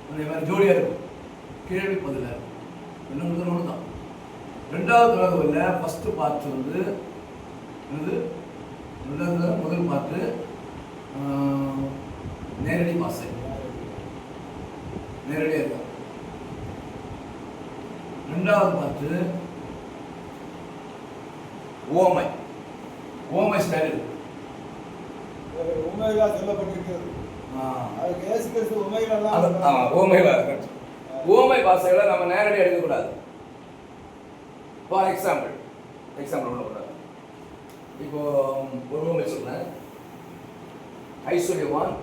மனைவி மாதிரி ஜோடியா இருக்கும். கேள்வி பதில் இன்னொன்று ஒன்று தான். 2வது திறவுகோல்ல ஃபர்ஸ்ட் பார்ட் வந்து என்னது? முதல் பார்ட்டு நேரடி பாசை, நேரடியாக இருக்கும். 2வது பார்ட்டு ஓமை ஸ்டைல். ஓமை பாசைகளை நம்ம நேரடியாக எடுக்கக்கூடாது. ஃபார் எக்ஸாம்பிள் பண்ணக்கூடாது. இப்போ ஒரு ஓமை சொல்றேன். ஐஸ்வர்யவான்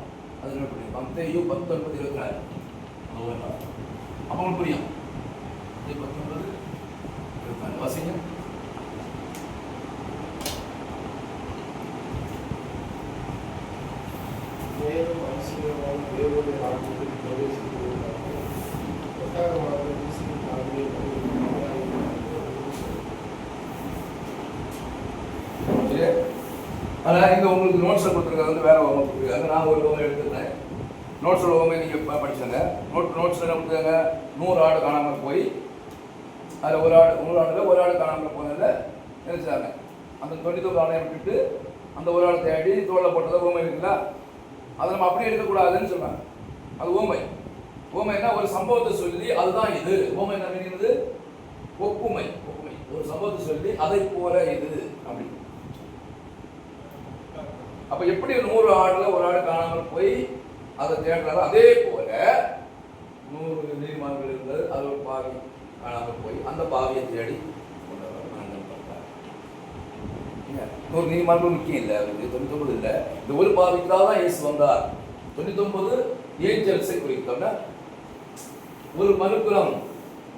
அது நோட் பண்ணி மத்தேயு 19:24. அப்போ உங்களுக்கு புரியும். 19:24 வாசிங்க. மேலும் ஐஸ்வர்யவான் தேவனுடைய ராஜ்யத்தில் பிரவேசிக்கிறார். அதனால் இங்கே உங்களுக்கு நோட்ஸில் கொடுத்துருக்காங்க வந்து வேறு ஓமை கொடுத்துருக்காங்க. நான் ஒரு ஓமை எடுத்துக்கிறேன். நோட்ஸோட ஓமை நீங்கள் படிச்சுங்க. நோட்ஸில் என்ன கொடுத்தாங்க? 100 ஆடு காணாமல் போய் அதில் 1 ஆடு காணாமல் போனதில் நினைச்சாங்க. அந்த 99 ஆடையை விட்டுட்டு அந்த 1 ஆடு தேடி தோளில் போட்டதை ஓமை இருக்குல்ல. அதை நம்ம அப்படியே எடுக்கக்கூடாதுன்னு சொல்றாங்க. அது ஓமை. ஓமைன்னா ஒரு சம்பவத்தை சொல்லி அதுதான் இது. ஓமை என்ன மீனிங்கிறது? ஒப்புமை. ஒப்புமை. ஒரு சம்பவத்தை சொல்லி அதை போல இது அப்படி. அப்ப எப்படி 100 ஆடுல ஒரு ஆடு காணாமல் போய் அதை தேடுறாரோ அதே போல 100 நீதிமான்கள் இருந்தது, அது ஒரு பாவி காணாமல் போய் அந்த பாவியை தேடி 100 நீதிமான்கள் முக்கியம் இல்லை, அவருக்கு 99 இல்லை. இந்த ஒரு பாவிக்காக தான் இயேசு வந்தார். 99 ஏஞ்சல்ஸை குறித்தோம்னா ஒரு மனுக்குலம்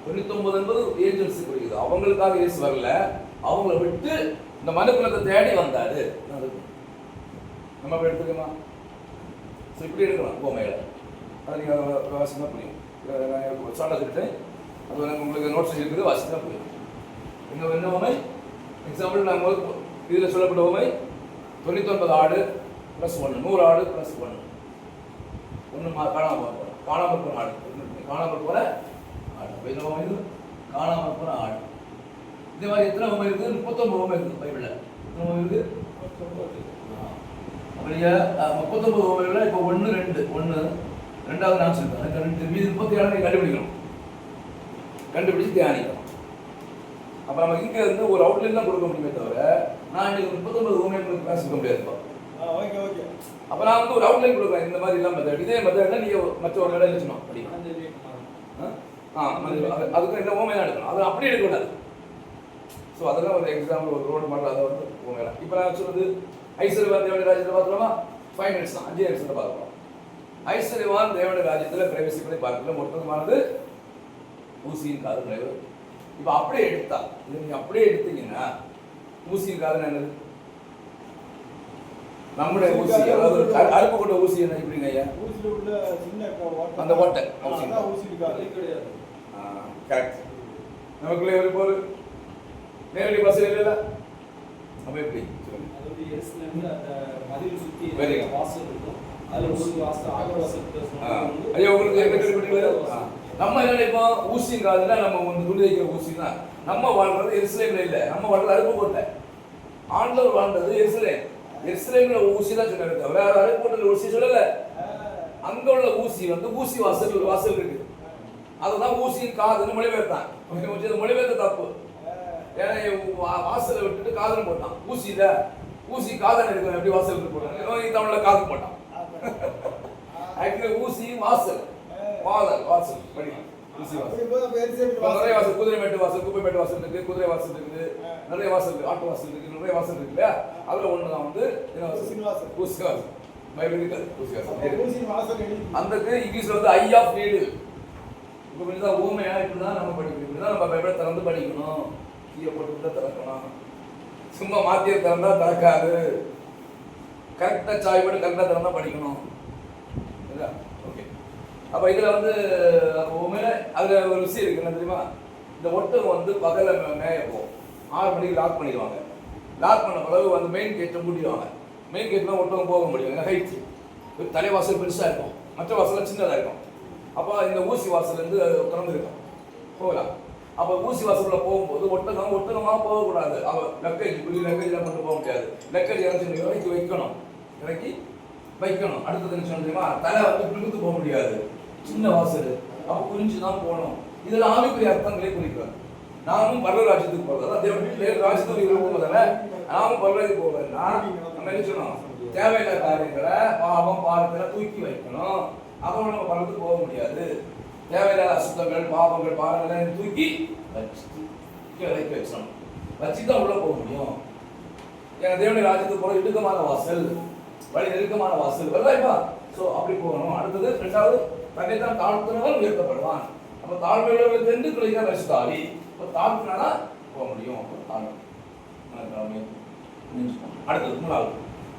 99 என்பது ஏஞ்சல்ஸை குறிக்குது. அவங்களுக்காக இயேசு வரல, அவங்கள விட்டு இந்த மனுக்குலத்தை தேடி வந்தாரு. நம்ம அப்படி எடுத்துக்கமா? ஸோ இப்படி எடுக்கலாம் ஓமையில. அதை நீங்கள் வாசினா புரியும். நான் ஷார்ட்டாக சொல்லிட்டேன், அது உங்களுக்கு நோட்ஸ் இருக்குது, வாசினா புரியும். இங்கே என்ன ஓமை? எக்ஸாம்பிள் நாங்கள் இதில் சொல்லப்பட்ட ஓமை 99 ஆடு +1, 100 ஆடு +1. ஒன்று காணாமல் போகிற காணாமல் போன ஆடு, காணாமல் போகிற ஆடு. என்ன ஓமை இது? காணாமல் போன ஆடு. இதே மாதிரி எத்தனை ஓமை இருக்குது? 39 ஓமை இருக்குது பைபிளில். எத்தனை ஓமை இருக்குது? அப்படியே 39 ஓமைகளில் இப்போ 1, 2, 1 2வது நான் சொல்லிட்டேன். அதுக்கு மீது 37 கண்டுபிடிக்கணும். கண்டுபிடிச்சு தியானிக்கணும். அப்போ நம்ம இங்கே இருந்து ஒரு அவுட்லைன் தான் கொடுக்க முடியுமே தவிர நான் இன்னைக்கு 39 ஓமை உங்களுக்கு கிளாஸ் கொடுக்க முடியாதுப்பா. Okay okay. அப்போ நான் வந்து ஒரு அவுட்லைன் கொடுக்குறேன். இந்த மாதிரி எல்லாம் மெத்தட், இதே மெத்தட்னா நீங்கள் மற்ற ஒரு இடம் வச்சுக்கணும். படிக்கணும். அதுக்கு இந்த ஓமை தான் எடுக்கணும். அது அப்படியே எடுக்கக்கூடாது. ஸோ அதெல்லாம் ஒரு எக்ஸாம்பிள், ஒரு ரோடு மாடல், அதை வந்து ஓமையெல்லாம். இப்போ நான் சொல்றது ஐஸ்வர்யவான் தேவனுடைய ராஜ்யத்தை பார்த்துருமா? 5 minutes தான், 5 நிமிஷத்தை பார்க்கலாம். ஐஸ்வர்யவான் தேவனுடைய ராஜ்யத்தில் பிரவேசிப்பதை பார்க்கல. மொத்தமானது ஊசியின் காது நுழைவு. இப்போ அப்படியே எடுத்தா, இது நீங்கள் அப்படியே எடுத்தீங்கன்னா ஊசியின் காது என்னது? நம்முடைய ஊசி, அதாவது அருப்பு கொண்ட ஊசி என்ன இப்படிங்க ஐயா? அந்த ஓட்டை கரெக்ட். நமக்குள்ளே இப்போ ஒரு நேரடி பஸ் இல்லைல்ல, அப்போ எப்படி ஐயா உங்களுக்கு நம்ம என்ன இப்போ ஊசியும் காதுன்னா நம்ம வந்து துணி தைக்கிற ஊசி தான். நம்ம வாழ்றது எருசலேம்ல இல்லை, நம்ம வாழ்றது அருப்புக்கோட்டை. ஆண்டவர் வாழ்றது எருசலேம். எருசலேம்ல ஊசி தான் சொன்னாரு தவிர அருப்புக்கோட்டையில் ஊசி சொல்லல. அங்க உள்ள ஊசி வந்து ஊசி வாசல், ஒரு வாசல் இருக்கு, அதுதான் ஊசியின் காதுன்னு மொழிபெயர்த்தான். மொழிபெயர்த்த தப்பு. ஏன்னா வாசலை விட்டுட்டு காதல் போட்டான். ஊசியில ஊசி காதல் எடுக்கணும், எப்படி வாசல் போட்டான்? தமிழ்ல காது போட்டான். ஆக்சுவலி ஊசி வாசல், வாசல் வாசல் படிக்கலாம். ஊசி வாசல் நிறைய வாசல், குதிரைமேட்டு வாசல், குப்பைமேட்டு வாசல் இருக்கு, குதிரை வாசல் இருக்குது, நிறைய வாசல் இருக்கு, ஆட்டு வாசல் இருக்கு, நிறைய வாசல் இருக்கு இல்லையா? அதுல ஒண்ணு தான் வந்து ஊசி வாசல். அந்த இங்கிலீஷ்ல வந்து ஐ ஆஃப் நீடு. இப்போ இப்படிதான் ஊமையா இப்படிதான் நம்ம படிக்கணும். இப்படிதான் நம்ம பைபிளை திறந்து படிக்கணும். கீழே போட்டு தான் திறக்கணும். சும்மா மாத்திய திறந்தா திறக்காது. கரெக்டா சாய் போட்டு கரெக்டா திறந்தா படிக்கணும். ஓகே. அப்ப இதுல வந்து ஊமையில அதுல ஒரு விஷயம் இருக்கு, என்ன தெரியுமா? இந்த ஒட்டகம் வந்து பகல மேய போகும். 6 மணிக்கு லாக் பண்ணிடுவாங்க. லாக் பண்ண பிறகு வந்து மெயின் கேட்டை மூடிடுவாங்க. மெயின் கேட் தான் ஒட்டகம் போக முடியும். ஹைட் தலைவாசல் பெருசா இருக்கும், மற்ற வாசல் சின்னதா இருக்கும். அப்போ இந்த ஊசி வாசல் வந்து திறந்துருக்கும், போகலாம். அப்போ ஊசி வாசல்ல போகும்போது ஒட்டகமாக போகக்கூடாது. அவ லக்கேஜ் லக்கேஜ்லாம் கொண்டு போக முடியாது. லக்கேஜ் இறக்கி வைக்கணும், இறக்கி வைக்கணும். அடுத்தது என்ன சொல்லுமா? தலை வந்து பிடித்து போக முடியாது, சின்ன வாசல். அப்போ புரிஞ்சு தான் போகணும். இதில் ஆவிக்குரிய அர்த்தங்களே குறிக்கிறார். நாமும் பரவ ராஜ்யத்துக்கு போகிறது, அதான் தேவன் ராஜ்யத்துக்கு இருக்கும் தானே. நாமும் பரவத்துக்கு போகிறதுனா நம்ம என்ன சொல்லணும்? தேவையில்லை காரியங்களை, பாவம் பாவத்தை தூக்கி வைக்கணும். அப்போ நம்ம பரவத்துக்கு போக முடியாது. தேவையில்லாத அசுத்தங்கள், பாவங்கள், பாவங்களை தூக்கி வைக்க வச்சணும். வச்சு தான் உள்ள போக முடியும். ஏன்னா தேவனுடைய ராஜ்யத்துக்கு போகிற இடுக்கமான வாசல், வழி நெருக்கமான வாசல் வரலாய்ப்பா. ஸோ அப்படி போகணும். அடுத்தது 2வது, தன்னை தான் தாழ்த்தினவன் உயர்த்தப்படுவான். அப்போ தாழ்மையுள்ளவர்களுக்கு என்று கிடைக்கிற ரசித்தாவி. இப்போ தாழ்த்தினா போக முடியும். அப்போ தாழ்மை. அடுத்தது 3வது,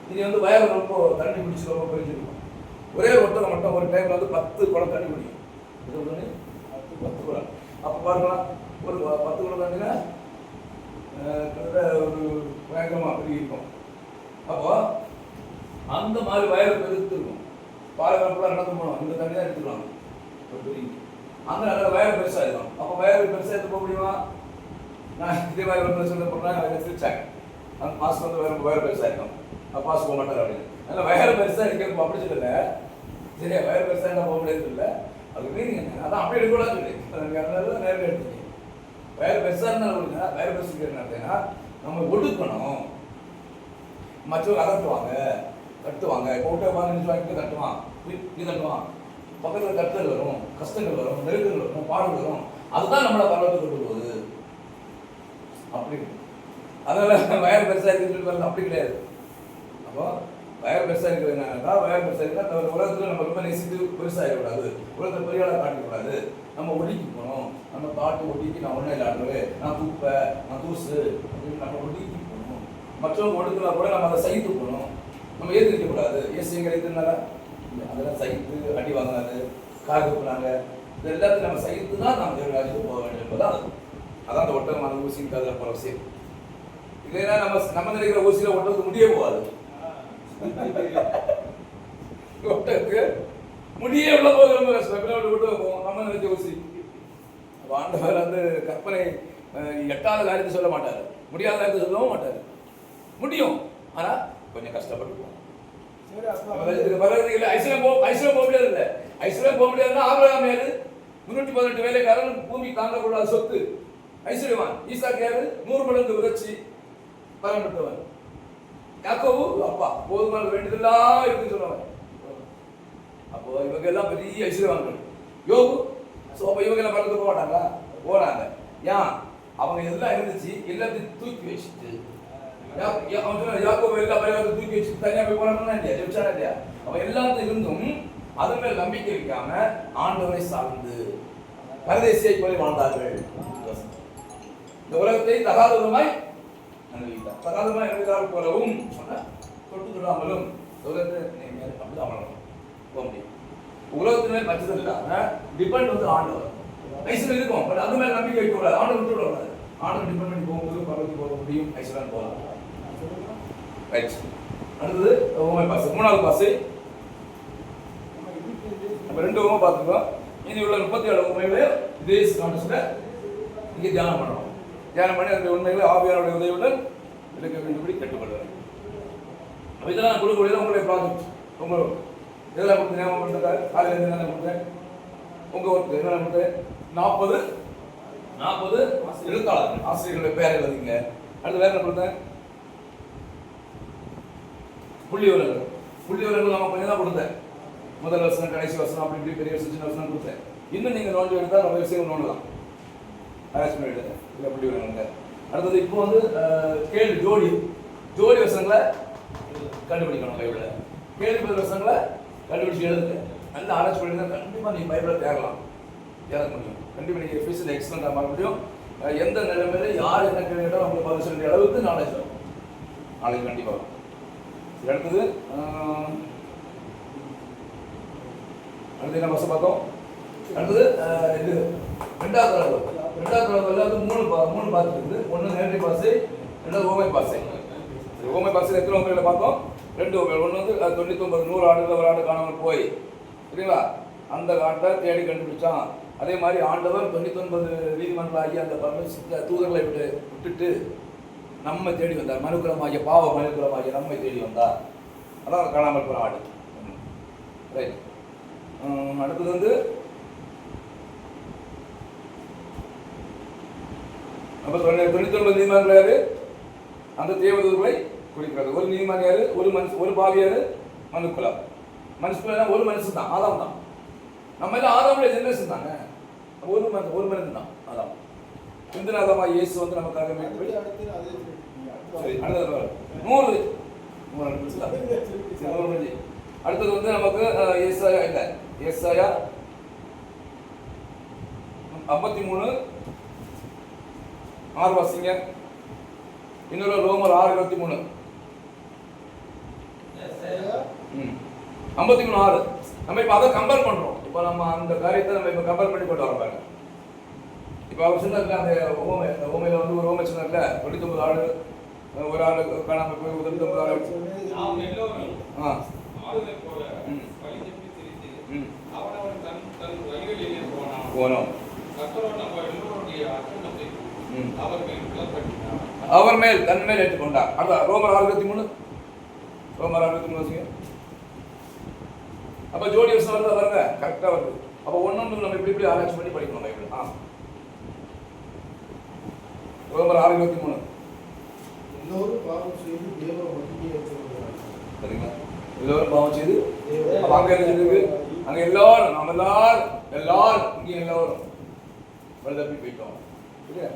இது வந்து வயது ரொம்ப தண்ணி குடிச்சு ரொம்ப புரிஞ்சிருக்கும். ஒரே ஒருத்தர் மட்டும் ஒரு டைம்ல வந்து 10 குடம் தண்ணி குடிக்கும். இது ஒன்று 10 குடம். அப்போ பாருங்களா, ஒரு 10 குடம் தண்ணினா ஒரு பயங்கரமாக பெரிய இருக்கும். அப்போ அந்த மாதிரி வயலை பெருத்து இருக்கும். பாலைவனப்புலாம் நடந்து போகணும், இந்த தண்ணி தான் எடுத்துக்கலாம். ஒரு பெரிய அந்த நல்ல வயல் பெருசாக இருக்கும். அப்போ வயல் பெருசாக எடுத்து போக முடியுமா? நான் இதே மாதிரி ஒரு பிரச்சனை போனால் சிரிச்சாங்க. அந்த மாதம் வந்து வயல் பெருசாக இருக்கும், பாஸ் போக மாட்டார் அப்படின்னு. அதனால் வயறு பெருசாக இருக்கிறது அப்படி சொல்லலை. சரியா, வயறு பெருசாக என்ன போக முடியாது இல்லை. அது மீனிங் என்ன, அதான் அப்படி எடுக்கூடாது சொல்லி அதனால நேரில் எடுத்துக்கேன். வயறு பெருசாக இருந்தாலும் அப்படின்னா வயறு பெருசுக்கு என்ன நம்ம ஒடுக்கணும். மற்றவங்க அதட்டுவாங்க கட்டுவாங்க. இப்போ விட்டு வாங்கி கட்டுவான், நீ தட்டுவான், பக்கத்தில் கட்டுதல் வரும், கஷ்டங்கள் வரும், நெருக்கங்கள் வரும், பாடு வரும். அதுதான் நம்மளை பரவத்தை கொண்டு போகுது. அப்படி அதனால வயர் பெருசாக இருக்குன்னு அப்படி கிடையாது. அப்போ வயர் பெருசாக இருக்கிறது என்னன்னா, வயர் பெருசாக இருந்தால் உலகத்தில் நம்ம ரொம்ப நேசித்து பெருசாகிடக்கூடாது, உலகத்தை பெரிய ஆளாக காட்டிக்கூடாது. நம்ம ஒடுக்கி போகணும். நம்ம காட்டு ஒடுக்கி நான் ஒன்றும் இல்லாடுவேன், நான் தூப்பை, நான் தூசு அப்படின்னு நம்ம ஒடுக்கி போகணும். மற்றவங்க ஒடுக்கலாம் கூட நம்ம அதை சகித்து போகணும். நம்ம ஏற்றுக்கக்கூடாது. ஏசு எங்கே எடுத்துனாரா அதெல்லாம் சகித்து அடி வாங்கினாரு, கார் துப்புனாங்க. இது எல்லாத்தையும் நம்ம சகித்து தான் நம்ம தேவராஜுக்கு போக வேண்டும் என்பதான் அதான் அந்த ஒட்டகமான ஊசிக்கு அதில் போகிற விஷயம். இல்லைன்னா நம்ம நினைக்கிற ஊசியில் ஒட்டகத்துக்கு முடியே போகாது. ஒட்டகத்துக்கு முடியே உள்ள போது ரொம்ப கஷ்டம். விட்டு போவோம் நம்ம நினைச்ச ஊசி. ஆண்டவர் வந்து கற்பனை எட்டாத காரியத்தை சொல்ல மாட்டார், முடியாத காரியத்தை சொல்லவும் மாட்டார். முடியும், ஆனால் கொஞ்சம் கஷ்டப்பட்டு போவோம். ஐஸ்வர்யம் போக முடியாது இல்லை. ஐஸ்வர்யம் போக முடியாதுன்னா ஆபிரகாம் யாரு? 318 வேலைக்காரன், பூமி தாங்கக்கூடாத சொத்து, ஐஸ்வர்யவான். ஈசாக்கு யாரு? 100 மடங்கு விதைச்சி பலன் பெற்றவன். யாக்கோபு அப்பா போதுமான வேண்டியதெல்லாம் இருக்குன்னு சொல்லுவாங்க. அப்போ இவங்க எல்லாம் பெரிய ஐஸ்வர்யவான்கள். யோபு இவங்க எல்லாம் பலத்துக்கு போக மாட்டாங்களா? போறாங்க. ஏன்? அவங்க எல்லாம் இருந்துச்சு, எல்லாத்தையும் தூக்கி வச்சுட்டு யாக்கோபு எல்லா பரிவாரத்தை தூக்கி வச்சுட்டு தனியாக போய் போனாங்கன்னா இல்லையா, ஜெபிச்சானா இல்லையா? அவன் எல்லாத்தையும் இருந்தும் அதன் மேல் நம்பிக்கை வைக்காம ஆண்டவரை சார்ந்து பரதேசியை போல வாழ்ந்தார்கள். இந்த உலகத்தை தகாதவமாய் அனுபவித்தார். தகாதவமாய் அனுபவித்தார் போலவும் தொட்டு தொடாமலும் உலகத்தை அப்படிதான் வளரணும் போக முடியும். உலகத்து மேல் பச்சது இல்லாம டிபெண்ட் வந்து ஆண்டவர். ஐஸ்வர்யம் இருக்கும், பட் அது மேல நம்பிக்கை வைக்க கூடாது. ஆண்டவர் விட்டு விடக்கூடாது. ஆண்டவர் டிபெண்ட் பண்ணி போகும்போது பரவத்துக்கு போக முடியும், ஐஸ்வர்யம் போகலாம். ரைட். அடுத்தது ஓமை பாசை, 3வது பாசை. நம்ம 2 ஓமை பார்த்துருக்கோம். இனி உள்ள 37 உண்மைகளை இதே கான்டெக்ஸ்ட்ல இங்கே தியானம் பண்ணுறோம். தியானம் பண்ணி அந்த உண்மைகளை ஆவியானுடைய உதவியுடன் விளக்க வேண்டியபடி கேட்டுக்கொள்வேன். இதெல்லாம் கொடுக்கக்கூடியது உங்களுடைய ப்ராஜெக்ட். உங்கள் இதெல்லாம் கொடுத்து ஞாபகம் பண்ணுறதா காலையில் என்னென்ன கொடுத்தேன், உங்கள் ஒர்க்கு என்னென்ன கொடுத்தேன். 40 எழுத்தாளர்கள் ஆசிரியர்களுடைய பேரை எழுதிங்க. அடுத்து வேற என்ன கொடுத்தேன்? புள்ளி விவரங்கள் நம்ம கொஞ்சம் தான் கொடுத்தேன். முதல் வருஷம், கடைசி வருஷம், அப்படி இப்படி பெரிய வருஷம், சின்ன வருஷம் கொடுத்தேன். இன்னும் நீங்கள் நோண்டி எடுத்தால் நம்ம விஷயம் நோண்டலாம். அரேஞ்ச் பண்ணிவிட்டேன் இல்லை புள்ளி விவரங்கள். அடுத்தது இப்போ வந்து கேள்வி ஜோடி வருஷங்களை கண்டுபிடிக்கணும். பைபிளில் கேள்வி பதில் வருஷங்களை கண்டுபிடிச்சி எழுதுங்க. நல்லா அரேஞ்ச் பண்ணியிருந்தா கண்டிப்பாக நீங்கள் பைபிளை தேரலாம், தேர முடியும். கண்டிப்பாக நீங்கள் எஃபிஷியல் எக்ஸலண்டாக மாற முடியும். எந்த நிலைமையில யார் என்ன கேட்டாலும் அவங்களுக்கு பதில் சொல்ல வேண்டிய அளவுக்கு நாலேஜ் வரும். நாளைக்கு கண்டிப்பாக. அடுத்தது என்ன வருஷம் பார்த்தோம். அடுத்தது இது 2வது தடவை வந்து 3 பாத்து இருக்குது. 1 நேரடி பாசை, 2வது ஓமை பாசை. ஓமை பாசை எத்தனை ஓமைகளை பார்த்தோம்? 2 ஓமைகள். 1 வந்து 99 100 ஆண்டுகள் ஒரு ஆண்டு காணாமல் போய், சரிங்களா, அந்த ஆண்டை தேடி கண்டுபிடிச்சான். அதே மாதிரி ஆண்டவர் 99 நீதிமன்றங்களாகி அந்த பரமேஸ்வர தூதர்களை விட்டுட்டு நம்ம தேடி வந்தார். மனுக்குலமாகிய பாவ மனுக்குலமாகிய நம்மை தேடி வந்தார். அதான் காணாமல் போன ஆடு. ரைட். அடுத்தது வந்து நம்ம 99 நீதிமன்றங்கள் யாரு? அந்த தேவதூர்களை குறிக்கிறது. ஒரு நீதிமன்றம் யாரு? ஒரு பாவி யாரு? மனுக்குலம். மனுஷன் ஒரு மனுஷன் தான், ஆதாம் தான். நம்ம எல்லாம் ஆதாமுடைய ஜெனரேஷன் தாங்க. ஒரு மனிதன் தான் ஆதாம். இந்துநாதமா இயேசு வந்து நமக்காக அடுத்தது வந்து நமக்கு ஏசாயா 53 6 வாசிங்க. இன்னொரு ரோமர் 6:23. 53 6. நம்ம இப்ப அதை கம்பேர் பண்றோம். இப்ப நம்ம அந்த காரியத்தை நம்ம இப்ப கம்பேர் பண்ணி கொண்டு வரோம் பாருங்க. இப்ப அவர் சொன்னார்ல, அந்த ஓமையில வந்து ஒரு ஓமை சொன்னார்ல, 99 ஆடு ஒரு ஆளு காணாம போய் 99 ஆடு போனோம். அவர் மேல் தன் மேல் ஏற்றுக்கொண்டார். அதான் ரோமர் 6:23. ரோமர் 6:23. அப்போ ஜோடி வருஷம் வருதா பாருங்க, கரெக்டாக வருது. அப்போ ஒன்னொன்று நம்ம இப்படி ஆராய்ச்சி பண்ணி படிக்கணும் பைபிள். ரோமர் 6:23. எல்லோரும் பாவம் செய்து தேவ மகிமையற்றவர்களாக. சரிங்களா? எல்லோரும் பாவம் செய்து அப்போ அங்கே இருக்கு, அங்கே எல்லாரும் நம்ம எல்லாரும் இங்கே எல்லாரும் தப்பி போயிட்டோம். இல்லையா?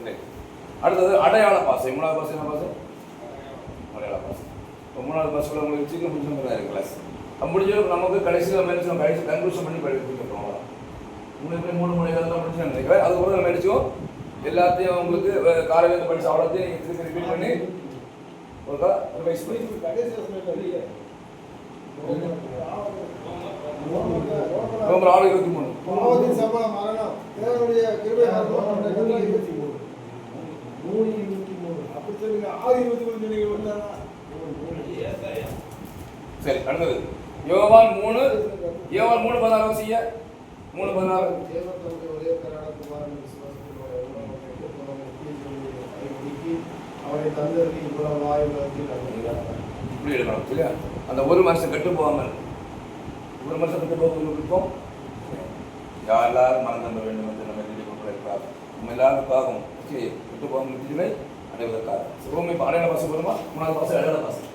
இல்லை. அடுத்தது அடையாள பாசை. 3வது பாசை என்ன பாசை? அடையாள பாசை. இப்போ 3வது பாசையில் உங்களுக்கு சீக்கிரம் முடிச்சு கிளாஸ் முடிஞ்சு நமக்கு கடைசியில் நம்ம கடைசி கன்க்ளூஷன் பண்ணி படிக்கிறோம். அவ்வளோ 3 மணி நேரம் தான் முடிச்சு நினைக்கிறேன். அதுக்கப்புறம் நம்ம அடிச்சோம் எல்லாத்தையும் உங்களுக்கு காலையில் படிச்சு அவ்வளோத்தையும் நீங்கள் திருப்பி ரிப்பீட் பண்ணி ஒருக்கா ரிவைஸ் பண்ணி ரோமர் 6:23. பாவத்தின் சம்பளம் மரணம், தேவனுடைய கிருபை 3:23. அப்படி சொல்லுங்க. 6:23 நீங்க வந்தானா? சரி, அடுத்தது யோவான் 3:16 செய்ய 3:16. தேவன் தம்முடைய ஒரே பேரான குமாரனை அவரை தந்ததற்கு இவ்வளவு வாயுலகத்தில் இப்படி எழுதணும் இல்லையா? அந்த ஒரு மனுஷன் கெட்டு போகாமல், ஒரு மனுஷன் கெட்டு போகும் யாரெல்லாரும் மனம் தம்ப வேண்டும் என்று நம்ம எழுதி கொடுக்கிறார். நம்ம எல்லாருக்காகவும் கெட்டு போகாமல் நிறுத்தினை அடைவதற்காக. ரோமை அடையாள பாசம் போதுமா? 3வது பாசம் அடையாள பாசம்.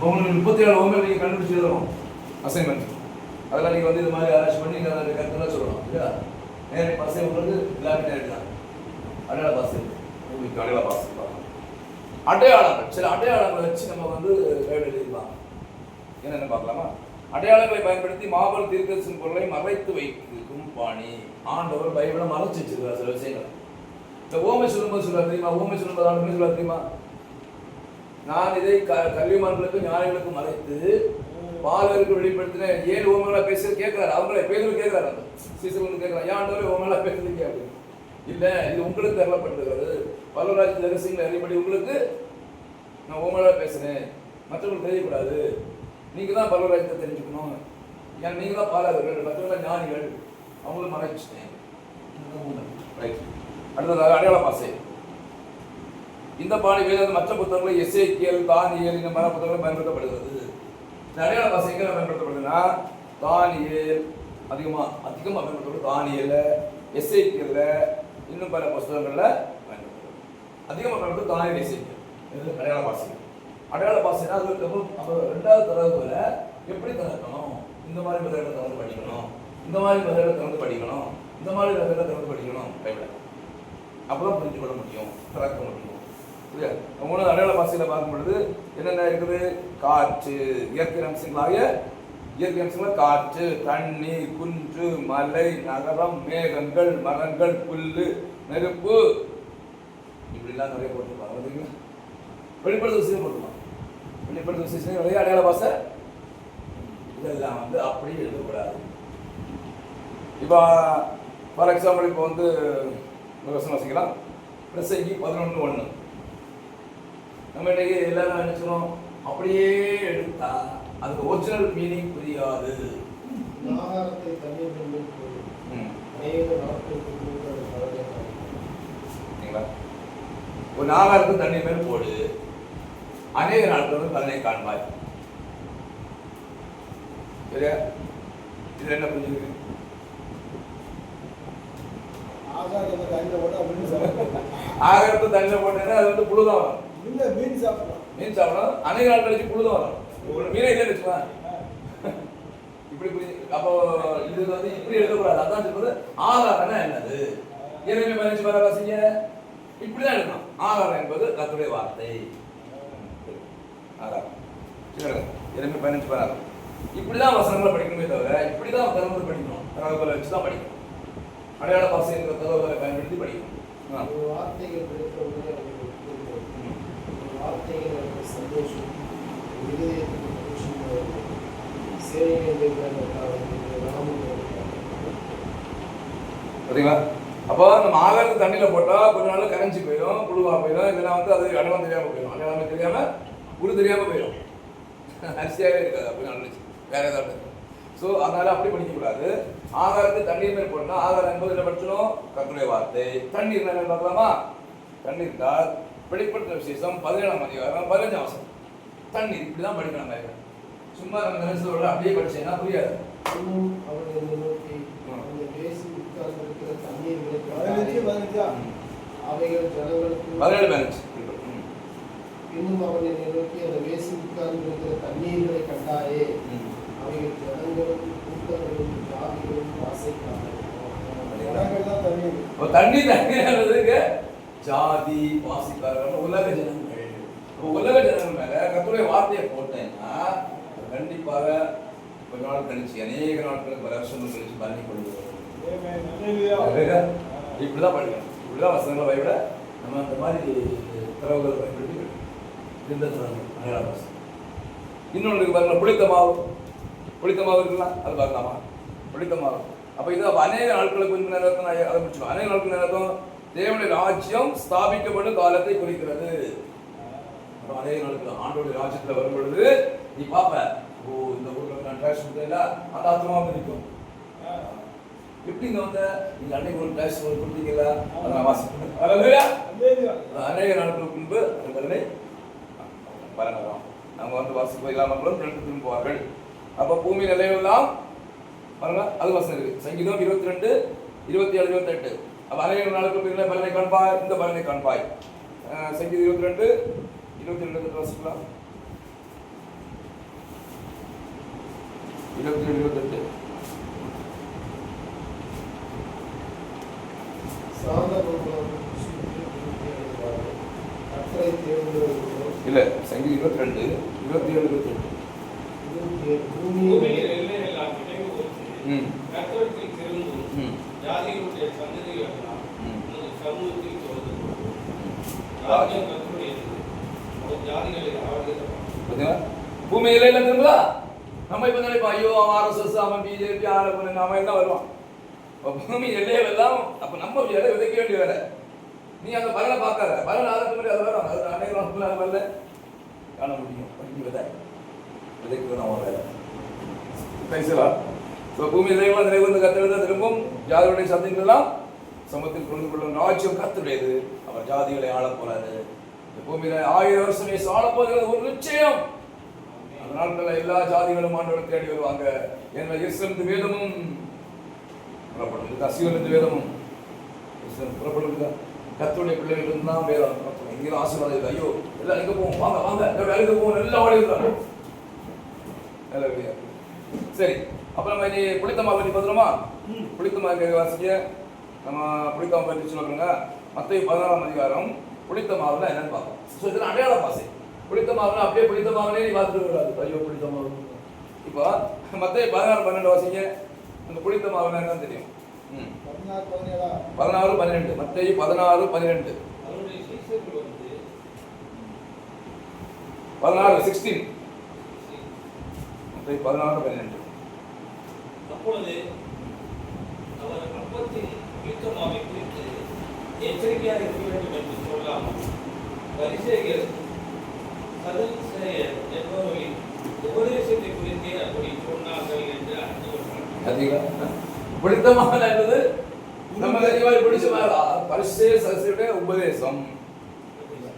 உங்களுக்கு 37 ஓமை நீங்கள் கண்டுபிடிச்சி எழுதணும் அசைன்மெண்ட். அதெல்லாம் நீங்கள் வந்து இது மாதிரி ஆராய்ச்சி பண்ணி நீங்கள் அதை கருத்துலாம் சொல்லணும் இல்லையா? நேரடி பாசை உங்களுக்கு எல்லாமே நேரடி தான். அடையாள பாசை உங்களுக்கு அடையாள பாசை அடையாளங்கள், சில அடையாளங்களை வச்சு நம்ம வந்து எழுதிக்கலாம். என்னென்ன பார்க்கலாமா? அடையாளங்களை பயன்படுத்தி மாபெரும் தீர்க்கதரிசன பொருளை மறைத்து வைக்கும் பாணி. ஆண்டவர் பைபிளை மறைச்சு வச்சிருக்கார் சில விஷயங்கள். இந்த ஓமை சொல்லும்போது சொல்லுவார் தெரியுமா? ஓமை சொல்லும்போது ஆண்டு சொல்லுவார் தெரியுமா? நான் இதை கல்விமான்களுக்கு ஞானிகளுக்கு மறைத்து பாலருக்கு வெளிப்படுத்தினேன். ஏன் ஓமைகளா பேசுறது கேட்கிறாரு. அவங்களே பேருக்கு கேட்கிறாரு. அந்த சீசர் வந்து கேட்கிறான், ஏன் ஆண்டவரே ஓமைகளா பேசுறது கேட்குது? இல்லை, இது உங்களுக்கு தரப்பட்டிருக்கிறது. பல்லவராஜ் ரகசியங்களை அறியபடி உங்களுக்கு நான் ஓமைகளா பேசுனேன், மற்றவங்களுக்கு தெரியக்கூடாது. நீங்க தான் பல்லவராஜத்தை தெரிஞ்சுக்கணும். ஏன்னா நீங்க தான் பாலகர்கள், மற்றவங்க ஞானிகள், அவங்களும் மறைச்சிட்டேன். ரைட். அடுத்ததாக அடையாள பாசை. இந்த பாணி வேத மற்ற புத்தகங்கள் எசேக்கியல், தானியேல் இந்த மாதிரி புத்தகங்கள் பயன்படுத்தப்படுகிறது. அடையாள பாசை எங்கே பயன்படுத்தப்படுதுன்னா தானியேல் அதிகமாக பயன்படுத்தப்படுது. தானியேல, எசேக்கியல்ல, இன்னும் பல புத்தகங்கள்ல பயன்படுத்தப்படுது. அதிகமாக பயன்படுத்த தானியேல், எசேக்கியல். இது அடையாள பாசை. அடையாள பாசைனா அது 2வது தரவுல எப்படி திறக்கணும், இந்த மாதிரி மெத்தடை திறந்து படிக்கணும், இந்த மாதிரி மெத்தடை திறந்து படிக்கணும், இந்த மாதிரி மெத்தடை திறந்து படிக்கணும் பைபிளை. அப்பதான் புரிஞ்சு கொள்ள முடியும், திறக்க முடியும். சரியா? 3வது அடையாள பாசையில் பார்க்கும் பொழுது என்னென்ன இருக்குது? காற்று, இயற்கை அம்சங்களாக இயற்கை அம்சங்கள் காற்று, தண்ணீர், குன்று, மலை, நகரம், மேகங்கள், மரங்கள், புல்லு, நெருப்பு, இப்படிலாம் நிறைய போட்டுருப்பாங்க. வெளிப்படுத்த விஷயம் போட்டுருப்பாங்க. வெளிப்படுத்த விஷயம் நிறைய அடையாள பாசை. இதெல்லாம் வந்து அப்படி எழுதக்கூடாது. இப்போ ஃபார் எக்ஸாம்பிள் இப்போ வந்து ஒரு வசனம் வசிக்கலாம். பிரசங்கி 11:1. நம்ம இன்னைக்கு எல்லாரும் நினைச்சுக்கணும், அப்படியே எடுத்தா அதுக்கு ஒரிஜினல் மீனிங் புரியாது. ஆகாரத்தை தண்ணீர் அநேக நாட்களுக்கு ஒரு ஆகாரத்தை தண்ணீர் மேல் போடு, அநேக நாட்கள் வந்து பலனை காண்பாய். சரியா? இது என்ன புரிஞ்சுருக்கு? ஆகாரத்தை தண்ணியில் போட்டேன்னா அது வந்து புழுதான் வரும். மீன் சாப்பிடணும். அநேக நாள் கழிச்சு புழுதான் வரும். மீனே இல்லைன்னு வச்சுக்கோங்க. இப்படி அப்போ இது வந்து இப்படி எழுதக்கூடாது. அதான் சொல்றது ஆகாரம்னா என்னது? இறைமை 15 வாசிங்க. இப்படிதான் எழுதணும். ஆகாரம் என்பது கர்த்தருடைய வார்த்தை. ஆகாரம் இறைமை 15 இப்படிதான் வசனங்களை படிக்கணுமே தவிர இப்படிதான் திறந்து படிக்கணும். தகவலை வச்சுதான் படிக்கணும். அடையாள பாசைங்கிற தகவலை பயன்படுத்தி படிக்கணும். வார்த்தைகள் வார்த்தைகள் சந்தோஷம், பார்த்தீங்களா? அப்போ நம்ம ஆகாரத்தை தண்ணியில் போட்டால் கொஞ்ச நாள் கரைஞ்சி போயிடும், புழுவாக போயிடும். இதெல்லாம் வந்து அது அடையாளம் தெரியாமல் போயிடும். அடையாளம் தெரியாமல் உரு தெரியாமல் போயிடும். அரிசியாகவே இருக்காது. அப்படி நல்லது வேற ஏதாவது. ஸோ அதனால அப்படி படிக்கக்கூடாது. ஆகாரத்தை தண்ணீர் மேல் போடணும். ஆகாரம் என்பது என்ன படிச்சணும்? கர்த்தருடைய வார்த்தை. தண்ணீர் என்ன பார்க்கலாமா? தண்ணீர் என்றால் வெளிப்படுத்தின விசேஷம் 17ஆம் அதிகாரம் 15ஆம் வசனம். தண்ணீர் இப்படிதான் படிக்கணும். சும்மா நம்ம நினைச்சதோட அப்படியே படிச்சேன்னா புரியாது. இன்னும் அவன் என்னை நோக்கி அந்த வேசி உட்கார்ந்திருக்கிற தண்ணீர்களை கண்டாயே. அவைகள் ஜனங்களுக்கு 17 இன்னும் அவன் என்னை நோக்கி அந்த வேசி உட்கார்ந்திருக்கிற தண்ணீர்களை கண்டாயே. அவைகள் ஜனங்களும் கூட்டங்களும் ஜாதிகளும் வாசைக்காரர்கள். தண்ணி தண்ணீர்ன்றதுக்கு ஜாதி வாசிக்காரர்கள் உலக ஜனங்கள். உலக ஜனங்கள் மேல கர்த்தருடைய வார்த்தையை போட்டேன்னா கண்டிப்பாக கொஞ்ச நாள் கழிச்சு அநேக நாட்களுக்கு பல வருஷங்கள் கழிச்சு பண்ணி கொள்ளுவோம். இப்படிதான் படிக்கணும். இப்படிதான் வசனங்களை பயவிட நம்ம அந்த மாதிரி தரவுகள் பயன்படுத்தி இந்த தரவுகள் இன்னொன்று பாருங்க, புளித்த மாவு இருக்கலாம், அது பார்க்கலாமா? புளித்த மாவு. அப்போ இது அநேக நாட்களுக்கு கொஞ்சம் நேரத்தை அதை முடிச்சுக்கணும். அநேக நாட்கள் நேரத்தும் தேவனுடைய ராஜ்யம் ஸ்தாபிக்கப்படும் காலத்தை குறிக்கிறது. அநேக நாட்கள் ஆண்டோடைய ராஜ்யத்தில் வரும் பொழுது நீ பார்ப்ப, ஓ இந்த ஊரில் நான் டேக்ஸ் கொடுத்தா அந்த ஆத்மாவும் இருக்கும். எப்படி இங்கே வந்த நீங்க அன்னைக்கு ஒரு டேக்ஸ் கொடுத்தீங்களா? அதை வாசிக்கணும். அநேக நாட்களுக்கு முன்பு அந்த பலனை பலனரும் நம்ம வந்து வாசிப்பு இல்லாமலும் திரும்புவார்கள். அப்போ பூமி நிலையெல்லாம் பாருங்க, அது வசனம் இருக்கு. சங்கீதம் 22, 27, 28. அப்போ அநேக நாளுக்கு பலனை காண்பாய், இந்த பலனை காண்பாய். சங்கீதம் 22, 27 வாசிக்கலாம். 27, 28. இல்ல சங்கீதம் 22, 27, 28. பூமி இலையில திரும்புதா? நம்ம இப்ப நினைப்போம், ஐயோ அவன் RSS, அவன் BJP, அவன் எல்லாம் வருவான். பூமி எல்லையில எல்லாம் அப்ப நம்ம வேலை விதைக்க வேண்டிய வேலை. நீ அந்த பலனை பார்க்காத, பலன் ஆகிறதுக்கு முன்னாடி அது வரும். அது அநேக நாட்கள் வரல காண முடியும். விதைக்கிறது அவன் வேலை. பேசலாம். பூமி இலைகள் நிறைவு கத்தெழுத திரும்பும் ஜாதிகளுடைய சந்ததிகளெல்லாம் சமத்தில் கொண்டு கொள்ளும் ராஜ்யம் கத்துடையது. அவர் ஜாதிகளை ஆள போறாரு. பூமியில 1000 வருஷம் ஆள போகிறது ஒரு நிச்சயம். அந்த நாட்களில் எல்லா ஜாதிகளும் ஆண்டோட தேடி வருவாங்க. எங்கள் இஸ்லாமிய வேதமும் புறப்படும், அசிவலிருந்து வேதமும் புறப்படுங்க. கத்துடைய பிள்ளைகள் இருந்தால் வேதம் எங்கேயும் ஆசீர்வாதம். ஐயோ எல்லாம் எங்க போவோம், வாங்க வாங்க வேலைக்கு போவோம், எல்லாம் ஓடி இருக்காங்க. சரி, அப்ப நம்ம இனி புளித்தமா பற்றி பார்த்துருமா? புளித்தமா வாசிக்க நம்ம புளித்தமா பற்றி சொல்லுங்க. மத்திய 16ஆம் அதிகாரம் புளித்த மாவுனா என்னன்னு பார்ப்போம். ஸோ இதெல்லாம் அடையாள பாசை. புளித்த மாவுனா அப்படியே புளித்த மாவுனே நீ பார்த்துட்டு வராது. ஐயோ புளித்த மாவு. இப்போ மத்திய 16, 12 வாசிங்க. அந்த புளித்த மாவுனா என்னன்னு தெரியும். 16, 12. மத்திய 16, 12. 16, 16. மத்திய 16, 12. அப்பொழுது அவர் அப்பத்தின் புளித்தமாவை குறித்து எச்சரிக்கையாக இருக்க வேண்டும் என்று சொல்லாமல் பரிசேயர் சதுசேயர் என்பவர்களின் உபதேசத்தை குறித்தே அப்படி சொன்னார்கள் என்று அர்த்தம். புளித்தமாக என்பது நம்ம பிடிச்ச பரிசேயர் சதுசேயருடைய உபதேசம்,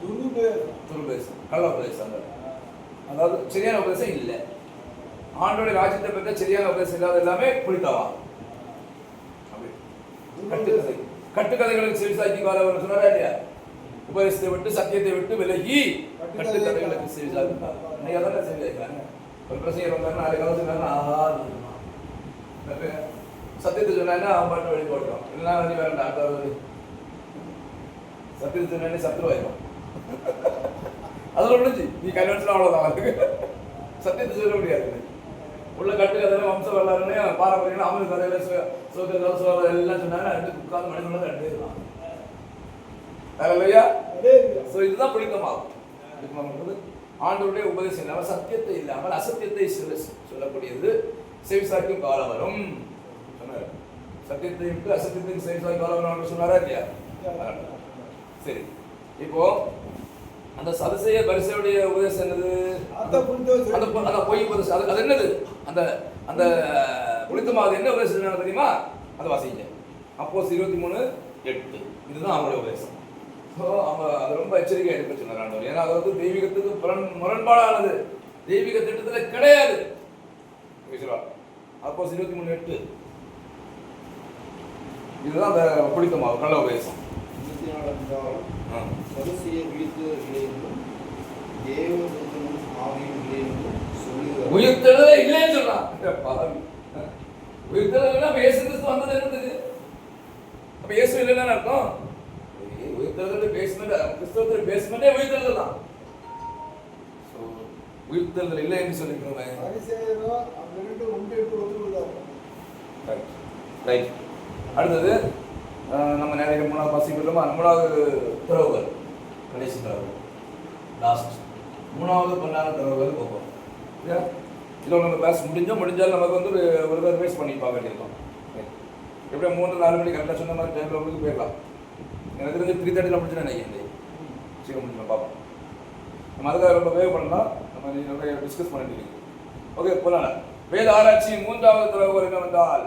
துருபதேசம், கள்ள உபதேசம். அதாவது சரியான உபதேசம் இல்லை. ஆண்டோட ராஜ்யத்தை பற்றி சரியான உபதேசம் இல்லாத எல்லாமே புளித்தவா. கட்டுக்கதைகளுக்கு செவிசாக்கி காலவர் சொன்னாரா இல்லையா? உபதேசத்தை விட்டு சத்தியத்தை விட்டு விலகி கட்டுக்கதைகளுக்கு செவிசாக்கினார். இன்னைக்கு அதான் செவிசாக்கிறாங்க. ஒரு பிரசங்கர் வந்தாருன்னா நாளைக்கு காலம் சொன்னாருன்னா ஆஹா சத்தியத்தை சொன்னாங்கன்னா அவன் பாட்டு வழி போட்டோம். இல்லைன்னா வந்து வேண்டாம், அடுத்தாவது சத்தியத்தை சொன்னாலே சத்துருவாயிரும். அதில் முடிஞ்சு நீ கன்வென்ஷன் அவ்வளோதான். சத்தியத்தை சொல்ல முடியாது. உள்ள கட்டுக்கதை வம்சம் வரலாறுன்னு பாரம்பரியம் அமர் கதையில சோதனை எல்லாம் சொன்னாங்க. 2 உட்கார்ந்து மனிதனோட 2 இருக்கலாம். இதுதான் பிடித்தமாகும். ஆண்டவருடைய உபதேசம் இல்லாமல் சத்தியத்தை இல்லாமல் அசத்தியத்தை சொல்லக்கூடியது செவிசாக்கும் காலம் வரும் சொன்னார். சத்தியத்தை விட்டு அசத்தியத்துக்கு செவிசாக்கும் காலம் வரும் சொன்னாரா இல்லையா? சரி, இப்போ அந்த சதுசேய பரிசேயுடைய உபதேசம் என்னது? அந்த பொய் உபதேசம். அது என்னது? அந்த அந்த புளித்தமாவது என்ன உபதேசம் தெரியுமா? அதை வாசிங்க. அப்போஸ் 23:8. இதுதான் அவங்களுடைய உபதேசம். அவங்க அது ரொம்ப எச்சரிக்கையாக எடுக்க சொன்னார் ஆண்டவர். ஏன்னா அது வந்து தெய்வீகத்துக்கு முரண்பாடானது, தெய்வீக திட்டத்தில் கிடையாது. அப்போ 23:8 இதுதான் அந்த பிடித்தமாகும் நல்ல உபதேசம். 24 சதுசேயர் உயிர்த்தெழுதலே இல்லைன்னு சொல்றான். உயிர்த்தெழுதல் இயேசு கிறிஸ்து வந்தது என்னது? அப்ப இயேசு இல்லைன்னு அர்த்தம். உயிர்த்தெழுதல் பேஸ்மெண்ட், கிறிஸ்தவத்தில் பேஸ்மெண்டே உயிர்த்தெழுதல் தான். உயிர்த்தெழுதல் இல்லை என்று சொல்லிக்கிறோமே. ரைட். அடுத்தது நம்ம நிறைய 3வது வாசிக்கிறோமா? 3வது திறவுகள், கடைசி திறவுகள், லாஸ்ட் 3வது பொன்னான திறவுகள் போகும். இதோட நம்ம கிளாஸ் முடிஞ்சாலும் நமக்கு வந்து ஒரு ரிவைஸ் பண்ணி பார்க்க வேண்டியிருக்கோம். எப்படியும் 3-4 மணி கரெக்டாக சொன்ன மாதிரி டைமில் உங்களுக்கு போயிடலாம். எனக்கு தெரிஞ்சு 3:30 முடிச்சுன்னா நினைக்கிறேன். சீக்கிரம் முடிச்சு பார்ப்போம். நம்ம அதுக்காக ரொம்ப வேவ் பண்ணலாம். நம்ம நிறைய டிஸ்கஸ் பண்ணிட்டு ஓகே போகலாம். வேத ஆராய்ச்சி 3வது திறவுகள் என்னவென்றால்,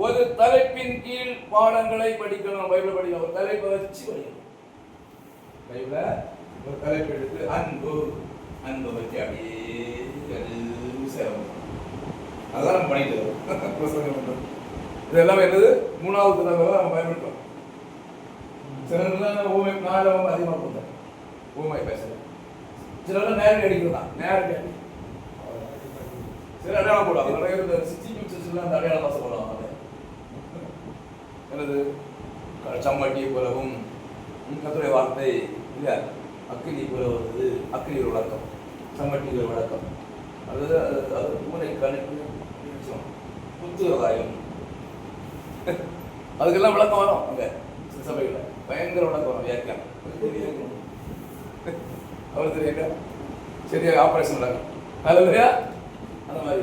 ஒரு தலைப்பின் கீழ் பாடங்களை படிக்கணும். பைபிள் படிக்கணும். ஒரு தலைப்பை வச்சு படிக்கணும். பைபிள ஒரு தலைப்பு எடுத்து அன்பு அன்பை பற்றி அப்படியே அதான் நம்ம பண்ணிட்டு இது எல்லாமே என்னது 3வது திறவுகளை நம்ம பயன்படுத்தோம். சில ஊமை நாளவும் அதிகமாக போட்டேன். ஊமை பேசுறேன். சில நேரடி அடிக்கிறது தான். நேரடி அடி சில அடையாளம் போடுவாங்க. நிறைய பேர் சிஸ்டிபியூஷன்ஸ்ல அந்த அடையாளம் பாச போடுவாங்க. என்னது சம்மட்டி போலவும் கத்துடைய வார்த்தை இல்லையா? அக்கினி போல வருது. அக்கினி ஒரு வழக்கம், சம்மட்டி ஒரு வழக்கம். அது அது பூனை கணக்கு புத்துகாயம் அதுக்கெல்லாம் விளக்கம் வரும். அங்கே சபையில் பயங்கர விளக்கம் வரும். வியாக்கியம் அவர் தெரியுங்க. சரியாக ஆப்ரேஷன் நடக்கும். அது இல்லையா? அந்த மாதிரி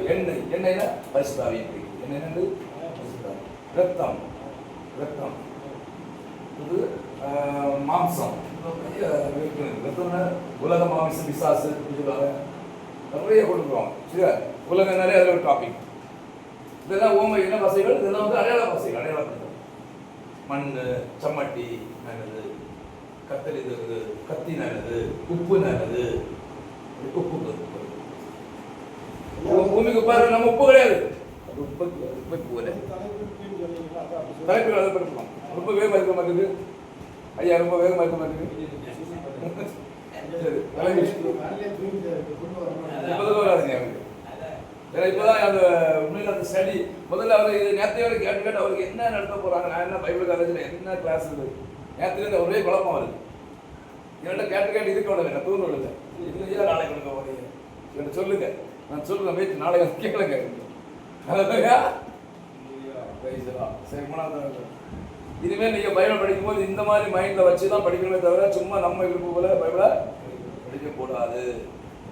எண்ணெய்னா பரிசுத்தாவியை பிடிக்கும். எண்ணெய் ரத்தம், ரத்தம் இது மாம்சம். ரத்தம்னா உலக மாமிசம் பிசாசு சொல்லுவாங்க. நிறைய கொடுக்குறோம். சரியா? உலகம் நிறைய அதில் ஒரு டாபிக். இதெல்லாம் ஓமை என்ன வசைகள்? இதெல்லாம் வந்து அடையாள வசைகள். அடையாளப்படுத்தும். மண், சம்மட்டி நல்லது, கத்தரி இது கத்தி நல்லது, உப்பு நல்லது. உப்பு பூமிக்கு பாரு, நம்ம உப்பு கிடையாது. அது உப்பு போல தலைப்பு எழுதப்பட்டிருக்கோம். ரொம்ப வேகமாக இருக்க மாட்டேங்குது ஐயா, ரொம்ப வேகமாக இருக்க மாட்டேங்குது. இப்போதான் அந்த உண்மையில் அந்த ஸ்டடி முதல்ல அவர் இது நேரத்தையும் அவர் கேட்டு அவருக்கு என்ன நடத்த போறாங்க, நான் என்ன பைபிள் காலேஜில் என்ன கிளாஸ் இருக்குது நேரத்துலேருந்து ஒரே குழப்பம் வருது. என்கிட்ட கேட்டு இருக்க விடல, தூண் விடல. இல்லையா நாளைக்கு கொடுக்க போறீங்க என்கிட்ட சொல்லுங்க, நான் சொல்லுங்க போயிட்டு நாளைக்கு கேட்கலங்க. சரி, 3வது இனிமேல் நீங்கள் பைபிள் படிக்கும்போது இந்த மாதிரி மைண்டில் வச்சு தான் படிக்கணுமே தவிர சும்மா நம்ம விருப்பம் போல பைபிளை படிக்கக்கூடாது.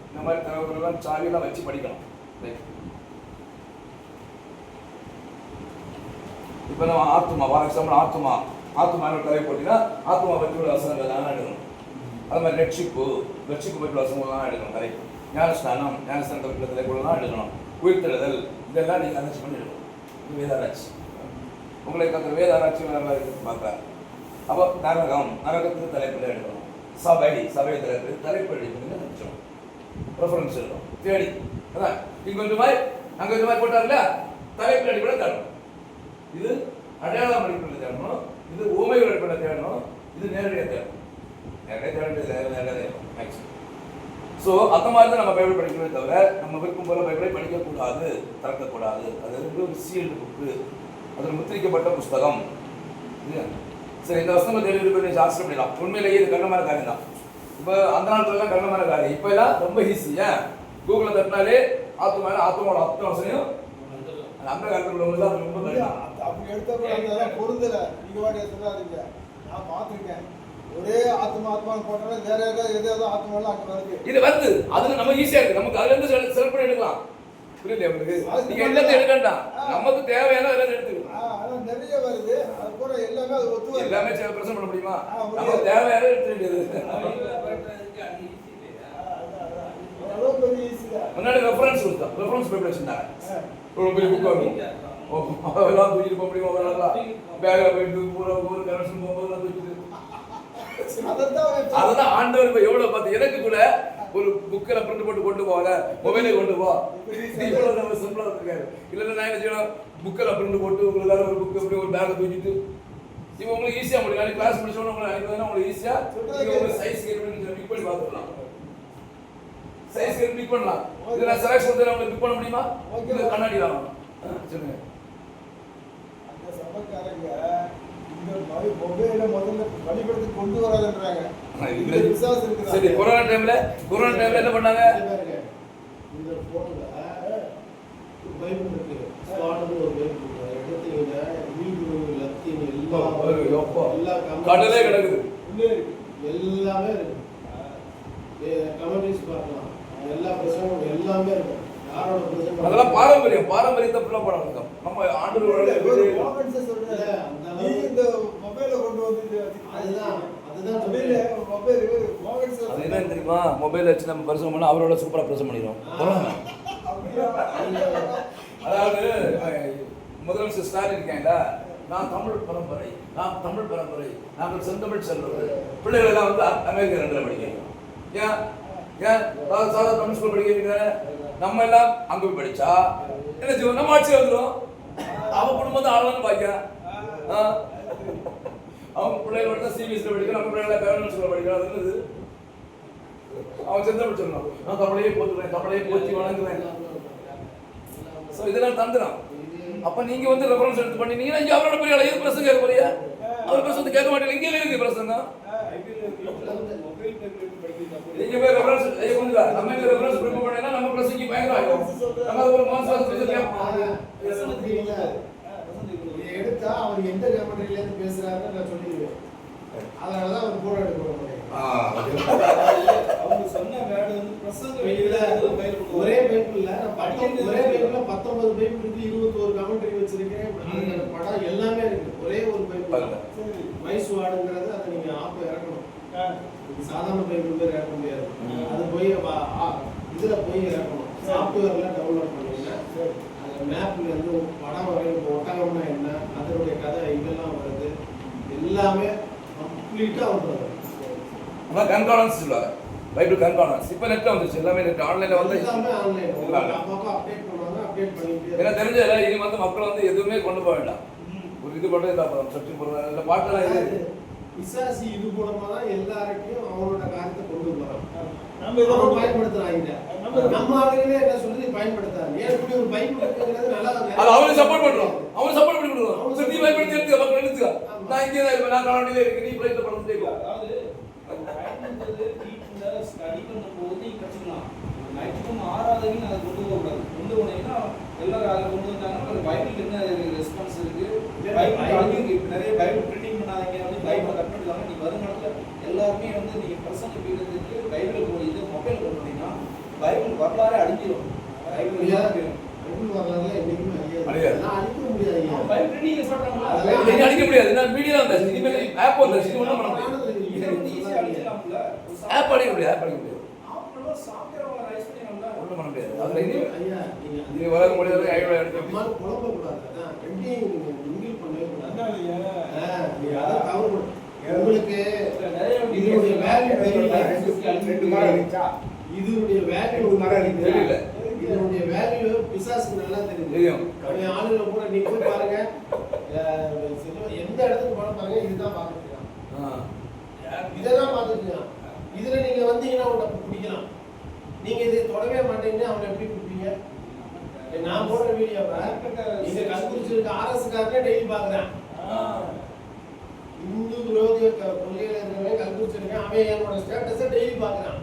இந்த மாதிரி தகவல்கள்லாம் சாவியெல்லாம் வச்சு படிக்கணும். இப்போ நம்ம ஆத்மா, ஃபார் எக்ஸாம்பிள் ஆத்மா தலைப்பு போட்டிங்கன்னா ஆத்மா பற்றி உள்ள வசனங்கள் தான் எடுக்கணும். அது மாதிரி ரட்சிப்பு பற்றி உள்ள வசனங்கள்லாம் எடுக்கணும். தலைப்பு ஞானஸ்தானம் தலைப்புள்ள தலைப்புலாம் எடுக்கணும். உயிர்த்தெழுதல் இதெல்லாம் நீங்கள் அரைச்சி பண்ணி எடுக்கணும். வேதாராய்ச்சி உங்களுக்கு அந்த வேதாராய்ச்சி பார்க்குறாங்க. அப்போ நரகத்துக்கு தலைப்பில் எடுக்கணும். சபை தலைப்பு எடுக்கணும். ப்ரிஃபரன்ஸ் எடுக்கணும். தேடி அதான் இங்கே கொஞ்சம் மாதிரி அங்கே கொஞ்சம் மாதிரி போட்டார்ல, தலைப்பில் அடிப்படை தேடணும். இது அடையாளம் அடிப்படையில் தேடணும். இது ஊமைகள் அடிப்படையில் தேடணும். இது நேரடியாக தேடணும். நேரடியாக தேடணும். ஸோ அந்த மாதிரி தான் நம்ம பைபிள் படிக்கவே தவிர நம்ம விருப்பம் போல பைபிளை படிக்கக்கூடாது, திறக்கக்கூடாது. அது வந்து ஒரு சீல்டு புக்கு, அதில் முத்திரிக்கப்பட்ட புஸ்தகம். சரி, இந்த வசனம் தேடி சாஸ்திரம் பண்ணிடலாம். உண்மையிலேயே இது கண்ணமான காரியம் தான். இப்போ அந்த நாட்கள்லாம் கண்ணமான காரியம். இப்போ எல்லாம் ரொம்ப ஈஸி. ஏன் கூகுளில் தட்டினாலே ஆத்மாவோட அத்தனை வசனையும் அந்த காலத்தில் உள்ளவங்க ரொம்ப அப்படி எடுத்த பொருந்தலை. நீங்கள் வாட்டி சொல்லாதீங்க, நான் பார்த்துருக்கேன். ஒரே ஆத்மா போட்டாலும் வேற ஏதாவது ஆத்மாலாம் அங்கே வருது. இது வருது, அது நம்ம ஈஸியாக இருக்குது. நமக்கு அதுல இருந்து செலக்ட் பண்ணி எடுக்கலாம். புரியல உங்களுக்கு? நீங்க எல்லாத்தையும் எடுக்கண்டாம், நமக்கு தேவையான எல்லாம் எடுத்துக்கலாம். நிறைய வருது, அது கூட எல்லாமே அது ஒத்து எல்லாமே பிரச்சனை பண்ண முடியுமா? நமக்கு தேவையான எடுத்து வேண்டியது. முன்னாடி ரெஃபரன்ஸ் கொடுத்தோம், ரெஃபரன்ஸ் ப்ரிப்பரேஷன் தானே. ஒரு பெரிய புக் வரும், அதெல்லாம் தூக்கிட்டு போக முடியுமா? பேக்கில் போயிட்டு பூரா ஊர் கனெக்ஷன் போகும்போது தூக்கிட்டு அதுதான் ஆண்டவர் இப்ப எவ்வளவு பார்த்து எனக்கு கூட ஒரு புக்கில் பிரிண்ட் போட்டு கொண்டு போவாங்க, மொபைலே கொண்டு போ, இவ்வளவு நம்ம சிம்பிளா இருக்காரு. இல்லைன்னா நான் என்ன செய்யணும், புக்கில் பிரிண்ட் போட்டு உங்களுக்காக ஒரு புக்கு அப்படி ஒரு பேக்கை தூக்கிட்டு இப்போ உங்களுக்கு ஈஸியாக முடியும். நாளைக்கு கிளாஸ் முடிச்சோன்னு உங்களுக்கு அனுப்பினா உங்களுக்கு ஈஸியாக உங்களுக்கு சைஸ் பிக் பண்ணி பார்த்துக்கலாம். சைஸ் பிக் பண்ணலாம். இது நான் செலக்ட் பண்ணுறேன், உங்களுக்கு பிக் பண்ண முடியுமா? இது கண்ணாடி வாங்கணும். சொல்லுங்க. அந்த சபைக்காரங்க இந்த மாதிரி மொபைலை முதல்ல வழிபடுத்தி கொண்டு வராதுன்றாங்க. சரி, கொரோனா டைம்ல என்ன பண்ணாங்க? இந்த போன்ல பைபிள் இருக்கு, ஸ்வானது ஒரு பைபிள் இருக்கு, எடுத்தீங்க ஹீப்ரு லத்தீன் எல்லா கடலே கிடக்குது, எல்லாமே இருக்கு. கமெண்ட்ரிஸ் பார்க்கலாம், எல்லா பிரசங்கம் எல்லாமே இருக்கு. யாரோட பிரசங்கம் அதெல்லாம் பாரம்பரியத்தை ஃபுல்லா போறாங்க. நம்ம ஆண்டவரோட நீ இந்த மொபைலை கொண்டு வந்து அதுதான் அது என்ன தெரியுமா, மொபைல் வச்சு நம்ம பிரசவம் பண்ணா அவரோட சூப்பரா பிரசவம் பண்ணிடுவோம். அதாவது முதலமைச்சர் ஸ்டாலின் இருக்காங்களா, நான் தமிழ் பரம்பரை, நாங்கள் செந்தமிழ் செல்வர்கள், பிள்ளைகள் எல்லாம் வந்து அமெரிக்கா 2 படிக்கிறோம். ஏன் சாதா தமிழ் ஸ்கூல் படிக்கிறீங்க, நம்ம எல்லாம் அங்க போய் படிச்சா என்ன செய்வோம், நம்ம ஆட்சி வந்துடும். அவன் குடும்பம் தான் ஆளன்னு பாக்க, அவங்க பிள்ளைகள் வந்து சிபிஎஸ்ல படிக்கிறோம், நம்ம பிள்ளைகளை கவர்மெண்ட் ஸ்கூல்ல படிக்கிறோம். அது என்னது, அவன் செந்தமிழ் சொல்லணும், நான் தமிழையே போத்துக்கிறேன், தமிழையே போச்சு வணங்குறேன். ஸோ இதெல்லாம் தந்துடும். அப்ப நீங்க வந்து ரெஃபரன்ஸ் எடுத்து பண்ணீங்கன்னா இங்க அவரோட பெரிய எது பிரசங்க கேட்க போறியா, அவர் பிரசங்க கேட்க மாட்டேங்க. இங்கே இருக்கு பிரசங்கம், நீங்க போய் ரெஃபரன்ஸ் கொஞ்சம் நம்ம ரெஃபரன்ஸ் ப்ரிப்பேர் பண்ணா நம்ம பிரசங்கி பயங்கரம் ஆகும். நம்ம ஒரு மாசம் எடுத்தா அவர் எந்த கமெண்ட்ரில இருந்து பேசுறாருன்னு நான் சொல்லிடுவேன். அதனாலதான் அவர் போட எடுக்க அவங்க சொன்ன வேர்டு வந்து பிரசங்க ஒரே பைபிள்ல ஒரே பைபிள்ல 19 பைபிள் இருக்கு, 21 கமெண்ட்ரி வச்சிருக்கேன். அந்த படம் எல்லாமே இருக்கு, ஒரே ஒரு பைபிள். மைஸ் வார்டுங்கிறது அதை நீங்க ஆப் இறக்கணும். சாதாரண பைபிள் பேர் இறக்க முடியாது, அது போய் இதுல போய் இறக்கணும். சாஃப்ட்வேர்ல டவுன்லோட் பண்ணீங்கன்னா அந்த மேப்ல இருந்து படம் வரையும் ஒட்டகம்னா என்ன, அதனுடைய கதை இதெல்லாம் வருது, எல்லாமே கம்ப்ளீட்டா வந்துடும். அதான் கன்கார்டன்ஸ் சொல்லுவாங்க, பைபிள் கன்கார்டன்ஸ். இப்போ நெட்ல வந்துருச்சு, எல்லாமே நெட் ஆன்லைன்ல வந்து எல்லாமே ஆன்லைன். அப்பப்போ அப்டேட் பண்ணுவாங்க, அப்டேட் பண்ணிட்டு. எனக்கு தெரிஞ்சதுல இனி வந்து மக்கள் வந்து எதுவுமே கொண்டு போக வேண்டாம், ஒரு இது மட்டும் இதாக சர்ச்சிங் போடுறாங்க, இல்லை பாட்டெல்லாம் இது பிசாசி இது மூலமா தான் எல்லாருக்கும் அவனோட காரியத்தை கொண்டு போறான். நம்ம பயன்படுத்துறாங்க, நம்ம ஆளுங்களே என்ன சொல்லி பயன்படுத்தாங்க. ஏன் இப்படி ஒரு பயன்படுத்துறது நல்லா அது அவனுக்கு சப்போர்ட் பண்றோம், அவனுக்கு சப்போர்ட் பண்ணி கொடுக்குறோம். சரி, நீ பயன்படுத்தி எடுத்து மக்கள் எடுத்துக்க, நான் இங்கே தான் இருப்பேன், நான் காலனிலே இருக்கு, நீ பிளைட்ல பறந்துட்டே இருக்க. அதாவது வீட்டுல ஸ்டடி பண்ணும்போது நீ கற்றுக்கலாம். மேக்ஸிமம் ஆராதனையும் அதை கொண்டு போகக்கூடாது. கொண்டு போனீங்கன்னா எல்லாரும் அதை கொண்டு வந்தாங்கன்னா ஒரு பைபிள் என்ன ரெஸ்பான்ஸ் இருக்கு, பைபிள் நிறைய பைபிள் பிரிண்டிங் பண்ணாதீங்க, வந்து பைபிளை கட் பண்ணிடுவாங்க. நீ வருங்காலத்தில் எல்லாருமே வந்து நீங்க பிரசங்க பீடத்துக்கு பைபிளை இது மொபைல் கொண்டு வந்தீங்கன்னா பைபிள் வரலாறு அழிஞ்சிடும். பைபிள் வரலாறுல என்னைக்குமே அழியாது. அழிக்க முடியாது. பைபிள் பிரிண்டிங் சொல்றாங்களா, நீங்க அடிக்க முடியாது. நான் வீடியோ வந்தாச்சு, இனிமேல் ஆப் வந்தாச்சு, இது ஒன்றும் பண்ண முடியாது. ஆப் அடிக்க முடியாது, ஆப் அடிக்க முடியாது, ஒன்றும் பண்ண முடியாது. அதுல இது வர முடியாது. குழம்ப கூடாது, உங்களுக்கு இதனுடைய வேல்யூ தெரியல, இதனுடைய வேல்யூ தெரியல, இதனுடைய வேல்யூ பிசாசுக்கு நல்லா தெரியும். ஆளுநரை கூட நீங்க போய் பாருங்க, எந்த இடத்துக்கு போன பாருங்க, இதுதான் பார்த்துக்கலாம், இதெல்லாம் பார்த்துக்கலாம். இதுல நீங்க வந்தீங்கன்னா உங்களை பிடிக்கலாம். நீங்க இதை தொடவே மாட்டீங்கன்னா அவனை எப்படி பிடிப்பீங்க? நான் போடுற வீடியோவை நீங்க கண்டுபிடிச்சிருக்க ஆர்எஸ்காரனே டெய்லி பாக்குறேன். இந்து விரோதிய கொள்கையில இருக்கிறவங்க கண்டுபிடிச்சிருக்கேன், அவன் என்னோட ஸ்டேட்டஸை டெய்லி பாக்குறான்.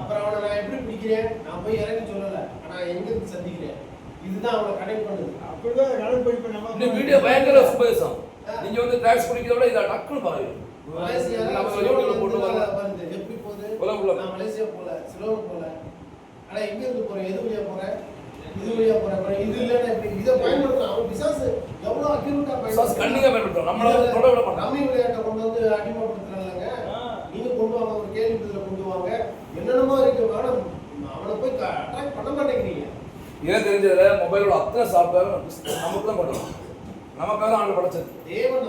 அப்புறம் அவனை நான் எப்படி பிடிக்கிறேன்? நான் போய் இறங்கி சொல்லல, ஆனா எங்க இருந்து சந்திக்கிறேன், இதுதான் அவனை கனெக்ட் பண்ணுது. அப்படிதான் கனெக்ட் பண்ணி நம்ம இந்த வீடியோ பயங்கர உபதேசம். நீங்க வந்து டாக்ஸ் குடிக்கிறத விட இதை டக்குன்னு பாருங்க. போட்டு பாருங்க எப்படி போகுது. நான் மலேசியா போல, சிலோன் போல, ஆனா எங்க இருந்து போறேன், எது வழியா போறேன், இது வழியா போறேன், இது இல்லைன்னா எப்படி இதை பயன்படுத்துறான். அவன் பிசாசு எவ்வளவு அக்யூரேட்டா பயன்படுத்துறான், கண்டிப்பா பயன்படுத்துறோம். நம்மள தொட விட மாட்டோம். ரம்மி விளையாட்டை கொண்டு வந்து அடிமைப்படுத்துறாங்க. நீங்க கொண்டு வாங்க, ஒரு கேள்வி பதில கொண்டு வாங்க, என்னென்னமோ இருக்கு. மேடம் அவனை போய் அட்ராக்ட் பண்ண மாட்டேங்கிறீங்க. ஏன் தெரிஞ்சதுல மொபைலோட அத்தனை சாஃப்ட்வேர் நமக்கு தான் பண்ணுவோம். நமக்காக தான் ஆண்டு படைச்சது. தேவன்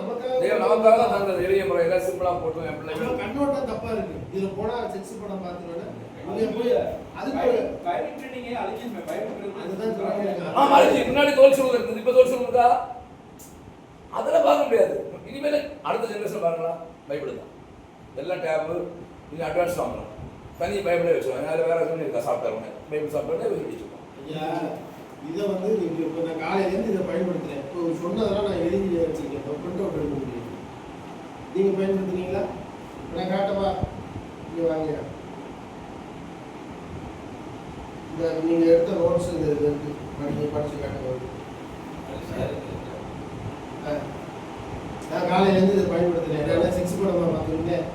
நமக்காக தான் தந்தது. எளிய முறையில் சிம்பிளா போட்டு என் பிள்ளைங்க நம்ம கண்ணோட்டம் தப்பா இருக்கு. இதுல போனா செக்ஸ் படம் பார்த்துருவேன். நீங்க போய் அதுக்கு பயப்பட்டுட்டீங்க, அழிஞ்சிருமே, பயப்பட்டுறது. அதுதான் சொல்றாங்க. ஆமா, முன்னாடி தோல் சொல்லுங்க இருக்குது, இப்ப தோல் சொல்லுங்கா, அதெல்லாம் பார்க்க முடியாது. இனிமேல் அடுத்த ஜெனரேஷன் பாருங்களா, பைபிள் தான் எல்லாம் டேபு, நீங்கள் அட்வான்ஸ் வாங்கலாம், தனி பைபிளே வச்சுருவாங்க. அதில் வேறு எதுவும் இருக்கா, சாஃப்ட்வேர் ஒன்று பைபிள் சாஃப்ட்வேர்னே வச்சுருக்கோம். ஐயா, இதை வந்து இப்போ நான் காலையிலேருந்து இதை பயன்படுத்துகிறேன். இப்போ சொன்னதெல்லாம் நான் எழுதி வச்சுருக்கேன். இப்போ பிரிண்ட் அவுட் எடுக்க முடியும். நீங்கள் பயன்படுத்துனீங்களா? நான் காட்டவா? இங்கே வாங்க. இந்த நீங்கள் எடுத்த நோட்ஸ் இந்த இது இருக்குது, படித்து காட்டுங்க. நான் காலையிலேருந்து இதை பயன்படுத்துகிறேன். நான் 6 படமாக பார்த்துருந்தேன்.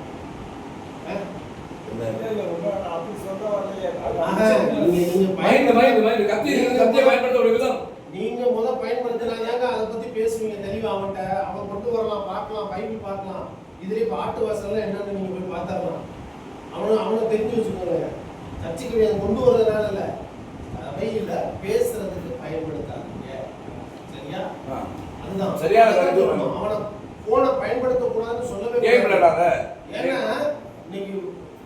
நீங்க முதல் பயன்படுத்தினாங்க, அதை பத்தி பேசுவீங்க தெளிவா. அவன்கிட்ட அவன் கொண்டு வரலாம், பார்க்கலாம், பைபிள் பார்க்கலாம். இதுலயே பாட்டு வாசல்ல என்னன்னு நீங்க போய் பார்த்தரலாம். அவனை தெரிஞ்சு வச்சுக்கோங்க. சர்ச்சைக்கு அதை கொண்டு வர்றதுனால இல்ல, சபையில பேசுறதுக்கு பயன்படுத்தாதீங்க. சரியா? அதுதான் சரியான கருத்து. அவனை போனை பயன்படுத்த கூடாதுன்னு சொல்லவே கூடாது. ஏன்னா இன்னைக்கு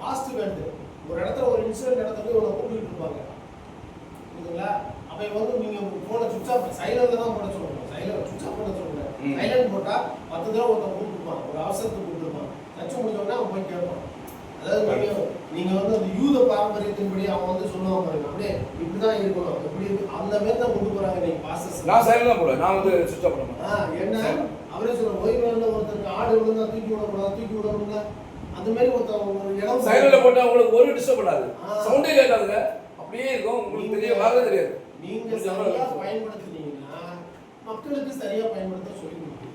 பாஸ்ட் வேண்டு ஒரு இடத்துல ஒரு இன்சிடென்ட் நடந்தது, இவனை கூப்பிட்டு இருப்பாங்க. புரியுதுங்களா? அப்ப வந்து நீங்க போனை சுவிட்ச் ஆஃப் சைலண்ட்ல தான் போட சொல்லணும். சைலண்ட் சுவிட்ச் ஆஃப் பண்ண சொல்லுங்க. சைலண்ட் போட்டா 10 தடவை ஒருத்தன் கூப்பிட்டுருப்பான், ஒரு அவசரத்துக்கு கூப்பிட்டுருப்பான். நச்சு முடிஞ்சோடனே அவன் போய் கேட்பான். அதாவது நீங்க வந்து அந்த யூத பாரம்பரியத்தின்படி அவன் வந்து சொல்லுவான் பாருங்க, அப்படியே இப்படிதான் இருக்கணும், எப்படி இருக்கு அந்த மாதிரி தான் கொண்டு போறாங்க. நீங்க பாசஸ் நான் சைலண்ட் தான் போடுவேன், நான் வந்து சுவிட்ச் ஆஃப் பண்ண என்ன அவரே சொல்ற ஓய்வு நாள்ல ஒருத்தருக்கு ஆடு விழுந்தா தூக்கி விடக்கூடாது, தூக்கி விடணும்ல. அந்த மாதிரி ஒரு இடம் சைலண்ட்ல போட்டா உங்களுக்கு ஒரு டிஸ்டர்ப் பண்ணாது, சவுண்டே கேட்காதுங்க, அப்படியே இருக்கும். உங்களுக்கு தெரிய வரவே தெரியாது. நீங்க சரியா பயன்படுத்துனீங்கன்னா மக்களுக்கு சரியா பயன்படுத்த சொல்லி கொடுங்க.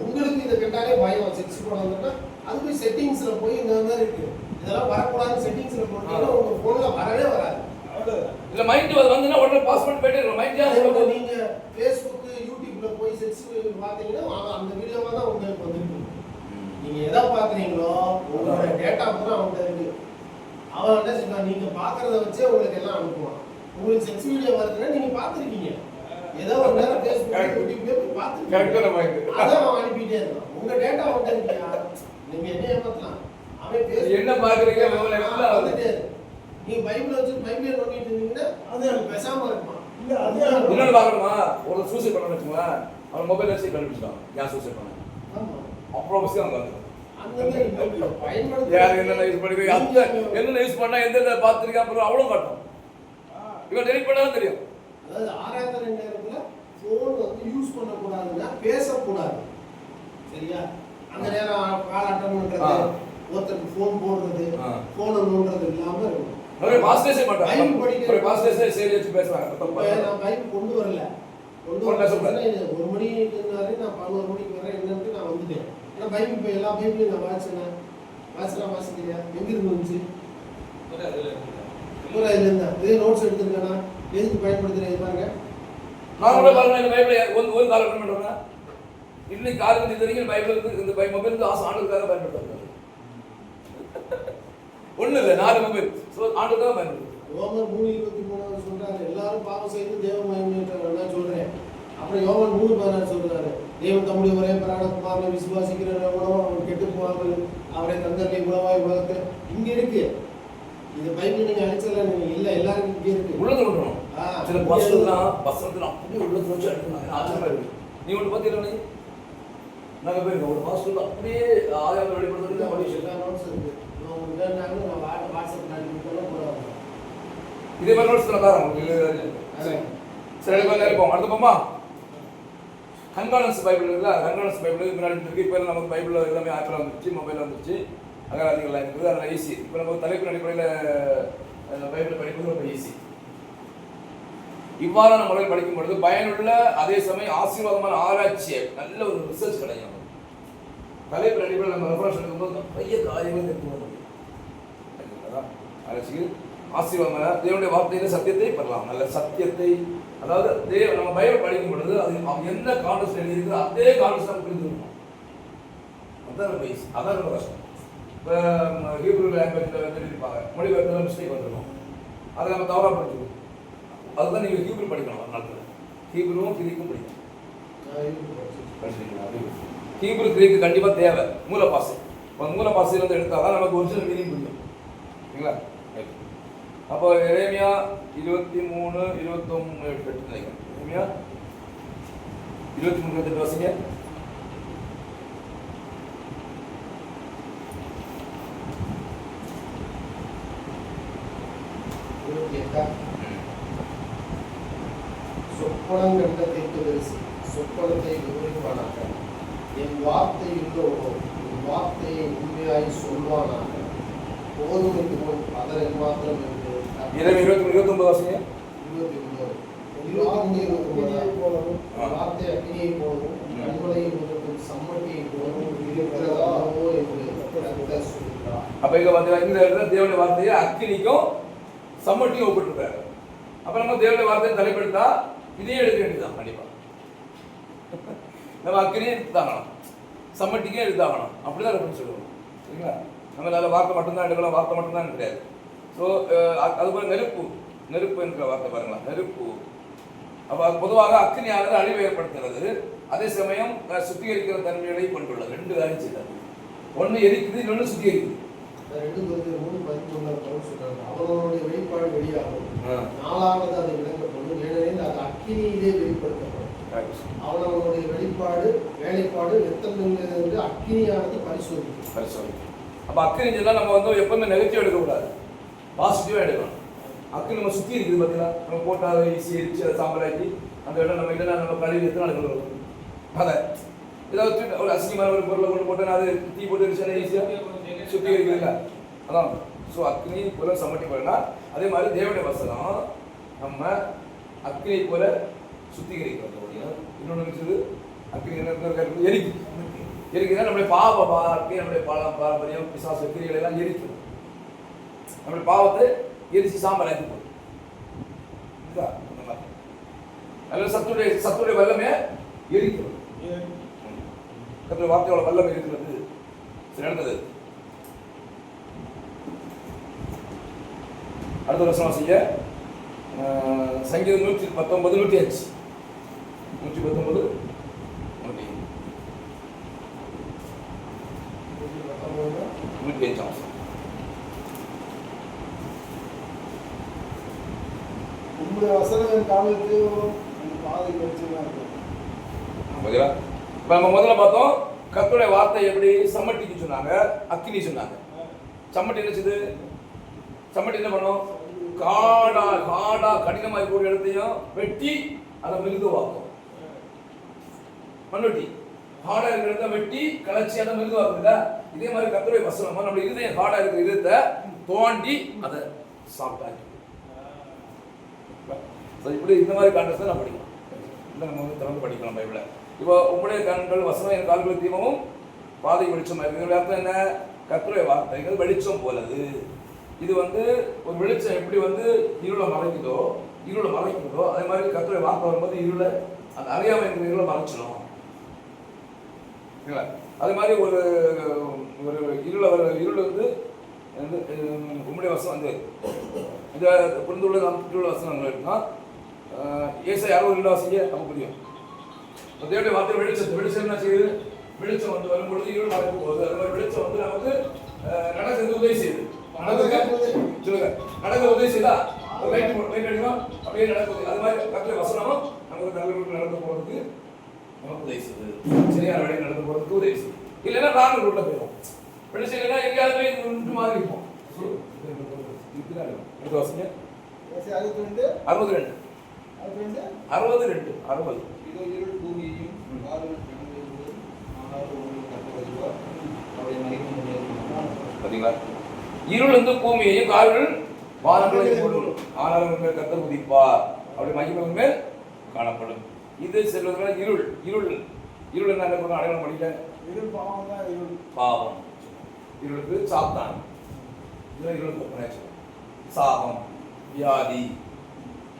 உங்களுக்கு இதை கேட்டாலே பயம், செக்ஸ் போனதுன்னா அது போய் செட்டிங்ஸ்ல போய் இந்த மாதிரி இருக்கு, இதெல்லாம் வரக்கூடாது செட்டிங்ஸ்ல போட்டீங்கன்னா உங்க போன்ல வரவே வராது. இல்ல மைண்ட் வந்துன்னா உடனே பாஸ் பண்ணி போயிட்டே இருக்கும். மைண்ட் நீங்க Facebook யூடியூப்ல போய் செக்ஸ் பாத்தீங்கன்னா அந்த வீடியோவா தான் உங்களுக்கு வந்துருக்கு. நீங்க எதை பாக்குறீங்களோ உங்களோட டேட்டா பூரா அவன்கிட்ட இருக்கு. அவன் என்ன சொல்றான், நீங்க பாக்குறத வச்சே உங்களுக்கு எல்லாம் அனுப்புவான். உங்களுக்கு செக்ஸ் வீடியோ வருதுன்னா நீங்க பாத்துருக்கீங்க, ஏதோ ஒரு நேரம் Facebook யூடியூப்ல போய் பாத்துருக்கீங்க, அதான் அவன் அனுப்பிட்டே இருக்கான். உங்க டேட்டா அவன்கிட்ட இருக்கியா, நீங்க என்ன ஏமாத்தலாம். அவன் என்ன பாக்குறீங்க வந்துட்டே நீங்க பைபிள் வச்சு பைபிள் நோக்கிட்டு இருந்தீங்கன்னா அது எனக்கு பேசாம இருக்குமா? இல்ல அது இன்னொரு பார்க்கணுமா, ஒரு சூசைட் பண்ண வச்சுக்கோங்க, அவன் மொபைல் வச்சு கண்டுபிடிச்சிட்டான் ஏன் சூசைட் பண்ண. ஆமா, அப்புறம் விஷயம் அங்கே வந்து அந்த மாதிரி பயன்படுத்த யார் என்னென்ன யூஸ் பண்ணி அந்த என்னென்ன யூஸ் பண்ணா எந்த பார்த்துருக்கா அப்புறம் அவ்வளோ காட்டும். இவன் டெலிட் பண்ணாலும் தெரியும். அதாவது ஆராதனை நேரத்துல போன் வந்து யூஸ் பண்ணக்கூடாதுன்னா பேசக்கூடாது. சரியா? அந்த நேரம் கால் அட்டன் பண்றது, ஒருத்தருக்கு போன் போடுறது, போனை நோண்டுறது இல்லாம இருக்கும். ஒரு பாஸ்டேஷன் மாட்டாங்க, ஒரு பாஸ்டேஷன் சேரி வச்சு பேசுறாங்க. நான் பைபிள் கொண்டு வரல, கொண்டு வர சொல்றேன். 1 மணிக்குனாரு நான் 11 மணிக்கு வரேன் என்னன்னு நான் வந்துட்டேன். ஏன்னா பைபிள் இப்போ எல்லா பைபிளையும் நான் வாசிச்சேன், வாசிக்கிறியா? எங்க இருந்து வந்துச்சு? இதுல இருந்தா இதே நோட்ஸ் எடுத்துருக்கேனா, எதுக்கு பயன்படுத்துறேன் பாருங்க. நான் கூட பாருங்க, இந்த பைபிள் ஒரு காலம் என்ன பண்ணுறேன், இன்னைக்கு காலம் இது வரைக்கும் பைபிள் இருந்து இந்த மொபைல் வந்து ஆண்டுக்காக பயன்படுத்துறாங்க. ஒண்ணு இல்லை, 4 மொபைல் ஆண்டுக்காக பயன்படுத்துறாங்க. யோவான் 3:23 சொல்றாரு, எல்லாரும் பாவம் செய்து தேவ மகிமையற்றவர்கள் நான் சொல்றேன். அப்புறம் யோவான் 3:16 சொல்றாரு, தேவன் தம்முடைய ஒரே பிராண குமாரனை விசுவாசிக்கிற உணவும் அவன் கெட்டு போகாமல் அவரை தந்தர்களை உணவாய் உலகத்தை இங்க இருக்கு. இது பைபிள் நீங்க அடிச்சல நீங்க இல்ல, எல்லாரும் இங்க இருக்கு. உள்ளது விடணும். சில வசனத்துல அப்படியே உள்ளது வச்சு அடிக்கணும். ஆச்சரியமா இருக்கு. நீ ஒன்று பார்த்தீங்கன்னா நாங்கள் போயிருக்கோம், ஒரு மாசத்துல அப்படியே ஆதாரம் வெளிப்படுத்துறது வழி எல்லா நோட்ஸ் இருக்கு. நான் வாட்ஸ்அப் அனுப்பிட்டோம் போடுவாங்க. இதே மாதிரி நோட்ஸ் தான் உங்களுக்கு. சரி, இருப்போம். அடுத்த போமா கன்கார்டன்ஸ் பைபிள் இருக்குல்ல, கன்கார்டன்ஸ் பைபிள் முன்னாடி இருக்கு. இப்போ நமக்கு பைபிள் எல்லாமே ஆப்பில் வந்துருச்சு, மொபைலில் வந்துருச்சு, அகராதிகள்லாம் இருக்குது, அதெல்லாம் ஈஸி. இப்போ நம்ம தலைப்பு அடிப்படையில் பைபிள் படிக்கிறது ரொம்ப ஈஸி. இவ்வாறான முறையில் படிக்கும் பொழுது பயனுள்ள அதே சமயம் ஆசீர்வாதமான ஆராய்ச்சியை நல்ல ஒரு ரிசர்ச் கிடைக்கும். தலைப்பு அடிப்படையில் நம்ம ரெஃபரன்ஸ் எடுக்கும்போது நிறைய காரியங்கள் தெரிந்து முடியும். ஆராய்ச்சிக்கு ஆசீர்வாதமான தேவனுடைய வார்த்தையில சத்தியத்தை பெறலாம். நல்ல சத்தியத்தை, அதாவது நம்ம பைபிள் படிக்கும் பொழுது அது என்ன கான்டெக்ஸ்ட் எழுதியிருக்குதோ அதே கான்டெக்ஸ்ட் நம்ம புரிஞ்சுக்கணும். அதான் ரொம்ப ஈஸி, அதான் ரொம்ப கஷ்டம். இப்போ ஹீப்ரூ லாங்குவேஜில் எழுதியிருப்பாங்க, மொழிபெயர்ப்பில் மிஸ்டேக் வந்துடும், அதை நம்ம தவறாக படிச்சுக்கணும். அதுதான் நீங்கள் ஹீப்ரூ படிக்கணும். ஒரு நாட்கள் ஹீப்ரூவும் கிரிக்கும் படிக்கணும். ஹீப்ரு கிரீக்கு கண்டிப்பாக தேவை மூலப்பாசை. மூலப்பாசையிலிருந்து எடுத்தால் தான் நமக்கு ஒரிஜினல் மீனிங் புரியும். சரிங்களா? அப்போ எரேமியா 23, 28 நினைக்கிறேன். எரேமியா 23, 28 வாசிங்க. சொப்பனம் கண்ட தீர்க்கதரிசி சொப்பனத்தை விவரிப்பானாக. என் வார்த்தை உள்ளோனோ என் வார்த்தையை உண்மையாய் சொல்வானாக. போதுமைக்கு முன் அதற்கு மாத்திரம் என்று 29 வாசிங்க. 29 வார்த்தை அக்னியை போலவும் கண்மலையை முதலும் சம்மட்டியை போலவும் இருக்கிறதாவோ என்று கர்த்தர் சொல்கிறார். அப்ப இங்க வந்து இந்த இடத்துல தேவனுடைய வார்த்தையை அக்னிக்கும் சம்மட்டியும் ஒப்பிட்டிருக்காரு. அப்ப நம்ம தேவனுடைய வார்த்தையை தலைப்படுத்தா இதையே எடுக்க வேண்டியதுதான். கண்டிப்பா நம்ம அக்னியே எடுத்தாகணும், சம்மட்டிக்கே எடுத்தாகணும். அப்படிதான் இருக்குன்னு சொல்லுவோம். சரிங்களா? நம்மளால வார்த்தை மட்டும்தான் எடுக்கலாம், வார்த்தை மட்டும்தான் கிடையாது. ஸோ அதுபோல நெருப்பு என்கிற வார்த்தை பாருங்களா, நெருப்பு. அப்போ பொதுவாக அக்னியானது அழிவு ஏற்படுத்துகிறது, அதே சமயம் சுத்திகரிக்கிற தன்மைகளை கொண்டுள்ளது. 2 காரியம் செய்தார். ஒன்று எரிக்குது, இன்னொன்று சுத்திகரிக்குது. 2 Corinthians 3:11 சொல்றாங்க. அவர்களுடைய வெளிப்பாடு வெளியாகும், நாலாவது அதை விளங்கப்படும், ஏனெனில் அது அக்கினியிலே வெளிப்படுத்தப்படும். அவனுடைய வேலைப்பாடு வெத்தமிருந்து அக்கினியானது பரிசோதிக்கும். அப்போ அக்கினி சொன்னா நம்ம வந்து எப்பவுமே நெகட்டிவ் எடுக்கக்கூடாது, பாசிட்டிவாக எடுக்கணும். அக்கினி நம்ம சுற்றி இருக்குது பார்த்தீங்களா, நம்ம போட்டால் ஈஸி எரிச்சு அதை சாம்பலாக்கி அந்த இடம் நம்ம இல்லைன்னா நம்ம கழுவி எத்தனை நாள் கழுவுறது. அதை ஏதாவது ஒரு அசிங்கமான ஒரு பொருளை கொண்டு போட்டோன்னா அது தீ போட்டு எரிச்சா ஈஸியாக சுற்றி இருக்குதுல்ல, அதான். ஸோ அக்னி போல சமட்டி போலனா அதே மாதிரி தேவனுடைய வசனம் நம்ம அக்னி போல சுத்திகரிக்கிறது. இன்னொன்று இருக்குது அக்னி எரிக்குதுன்னா நம்மளுடைய பாவ வாழ்க்கை, நம்முடைய பாரம்பரியம், பிசாசு கிரிகளை எல்லாம் எரிக்கும். நம்முடைய பாவத்தை எரிச்சு சாம்பல் ஆக்கி போடும். நல்ல சத்துடைய வல்லமே எரிக்கிறது. வார்த்தையோட வல்லமை இருக்கிறது. சரி, அடுத்தது அடுத்த வருஷம் செய்ய சங்கீதம் 119, 105. 119, 105. உங்களுடைய வசனம் காலத்து பாதை வச்சுதான் இருக்கும். இப்போ நம்ம முதல்ல பார்த்தோம் கர்த்தருடைய வார்த்தை எப்படி சம்மட்டிக்கு சொன்னாங்க, அக்கினி சொன்னாங்க. சம்மட்டி என்னச்சுது? சம்மட்டி என்ன பண்ணும்? காடா கடினமாக ஒரு இடத்தையும் வெட்டி அதை மிருதுவாக்கும். மண்வெட்டி ஹார்டா இருக்கிற இடத்த வெட்டி கலச்சி அதை மிருதுவாக்குதுல. இதே மாதிரி கர்த்தருடைய வசனமா நம்ம இருதயம் ஹார்டா இருக்கிற இதயத்தை தோண்டி அதை சாப்பிட்டாங்க. இப்படி இந்த மாதிரி கான்டெக்ஸ்ட் தான் நான் படிக்கலாம். இல்லை நம்ம வந்து திறந்து படிக்கலாம் பைபிளை. இப்போ உங்களுடைய கண்கள் வசனம் என் கால்கள் தீபமும் பாதை வெளிச்சமாக இருக்குது. இதோட அர்த்தம் என்ன? கர்த்தருடைய வார்த்தைகள் வெளிச்சம் போலது. இது வந்து ஒரு வெளிச்சம் எப்படி வந்து இருளை மறைக்குதோ அதே மாதிரி கர்த்தருடைய வார்த்தை வரும்போது இருளை அந்த அறியாமை என்ற இருளை மறைச்சிடும். அதே மாதிரி ஒரு இருள் வந்து உங்களுடைய வசனம் வந்து இந்த புரிந்துள்ள வசனங்கள் இருக்குன்னா ஏசாயா 62 வாசிங்க, நம்ம புரியும். தேவனுடைய வார்த்தை வெளிச்சம் என்ன செய்யுது? வெளிச்சம் வந்து வரும்பொழுது இருள் மறைக்கும் போது அது மாதிரி வெளிச்சம் வந்து நமக்கு நடக்கிறது உதவி செய்யுது. நடக்க உதவி செய்தா லைட் அடிக்கணும், அப்படியே நடக்குது. அது மாதிரி கர்த்தருடைய வசனமும் நமக்கு நல்ல நடந்து போறதுக்கு நமக்கு உதவி செய்யுது. சரியான வழியில் நடந்து போறதுக்கு உதவி செய்யுது. இல்லைன்னா நாங்கள் உள்ள போயிடும். வெளிச்சம் இல்லைன்னா எங்கேயாவது மாதிரி இருப்போம். வாசிங்க 62. 60. இதோ இருள் பூமியையும் காரில் கிடந்தது, ஆனால் உங்களுக்கு கர்த்தர் அவருடைய மகிமை பார்த்தீங்களா? இருள் வந்து பூமியையும் காரில் வானங்களையும் போடும், ஆனாலும் மேல் கர்த்தர் உதிப்பார், அவருடைய மகிமை மேல் காணப்படும். இது செல்வதனால இருள் என்ன அடையாளம் பண்ணிக்க? இருள் பாவம் தான். பாவம் இருளுக்கு சாத்தான், இருளுக்கு சாபம், வியாதி,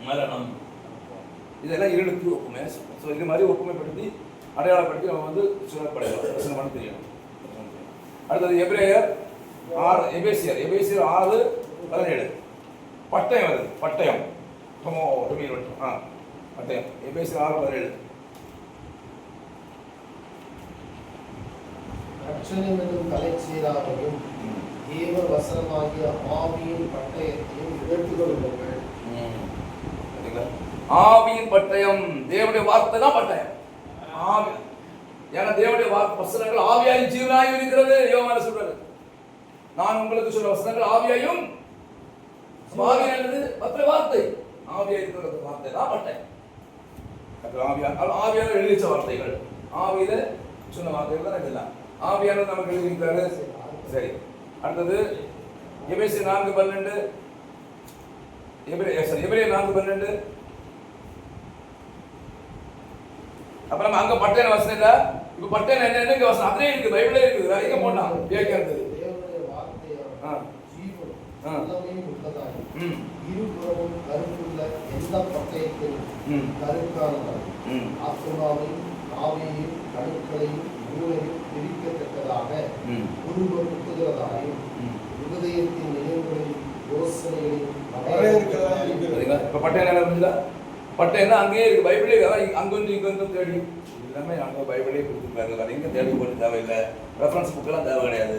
மரணம், இதெல்லாம் இருளுக்கு ஒப்புமை. ஸோ இது மாதிரி ஒப்புமைப்படுத்தி அடையாளப்படுத்தி நம்ம வந்து சொல்லப்படையலாம், பண்ண தெரியணும். அடுத்தது எபிரேயர் 6, எபேசியர் 6:17 பட்டயம் வருது. பட்டயம் பட்டயம் எபேசியர் 6:17. ரட்சணம் என்னும் தலைச்சீராவையும் தேவ வசனமாகிய ஆவியின் பட்டயத்தையும் எடுத்துக்கொள்ளுங்கள். ஆவியின் பட்டயம், தேவனுடைய வார்த்தை தான் பட்டயம். ஆவி, ஏன்னா தேவனுடைய வசனங்கள் ஆவியாயும் ஜீவனாயும் இருக்கிறது. யோவான் சொல்றாரு, நான் உங்களுக்கு சொல்ற வசனங்கள் ஆவியாயும், ஆவியானது மற்ற வார்த்தை, ஆவியா இருக்கிற வார்த்தை தான் பட்டயம். ஆவியான எழுதிச்ச வார்த்தைகள், ஆவியில சொன்ன வார்த்தைகள் தான் இதெல்லாம். ஆவியானது நமக்கு எழுதியிருக்காரு. சரி, அடுத்தது எபேசியர் 4:12, எபிரேயர் 4:12. அப்புறம் அங்க பட்டயம் வசனம் இல்ல, இப்ப பட்டயம் என்ன வசனம் அதுலயே இருக்கு, பைபிளே இருக்குது. வேற எங்க போனா வியாக்கியானது தேவனுடைய வார்த்தையால் ஜீவன் எல்லாமே உள்ளதாய் இருபுறமும் கருத்துள்ள எந்த பட்டயத்திலும் கருக்கானதாய் ஆத்மாவையும் ஆவியையும் கணுக்களையும் மூளையும் பிரிக்கத்தக்கதாக உருவப்படுத்துகிறதாயும் இருதயத்தின் நினைவுகளையும் யோசனைகளையும் இப்ப பட்டயம் என்ன இருந்துச்சா? பட்டயம் தான் அங்கேயே இருக்கு, பைபிளே. அங்க வந்து இங்க வந்து தேடி எல்லாமே அங்கே பைபிளே கொடுத்துருக்காங்க. வேற எங்க தேடி போட்டு தேவையில்லை, ரெஃபரன்ஸ் புக்கெல்லாம் தேவை கிடையாது.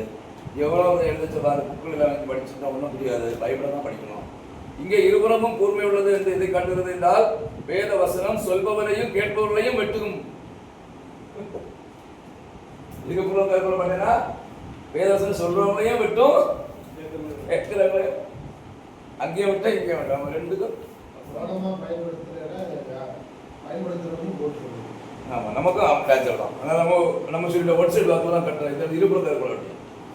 எவ்வளோ எழுதிச்ச பாரு புக்கில் எல்லாம் படிச்சுட்டா ஒன்றும் புரியாது, பைபிளை தான் படிக்கணும். இங்கே இருபுறமும் கூர்மை உள்ளது என்று இதை காட்டுகிறது என்றால் வேத வசனம் சொல்பவரையும் கேட்பவர்களையும் வெட்டும். இதுக்கு பார்த்தீங்கன்னா வேத வசனம் சொல்றவங்களையும் வெட்டும், கேட்கிறவங்களையும் அங்கேயும் விட்டா இங்கே வேண்டாம், ரெண்டுக்கும் பயன்படுத்துறதும் போட்டு. ஆமாம், நமக்கும் கேட்சல் தான். அதனால் நம்ம சொல்லிட்டு ஒன் சைடு வாக்கு தான் கட்டுறோம். இது இருபுறம் இருக்கக்கூடாது.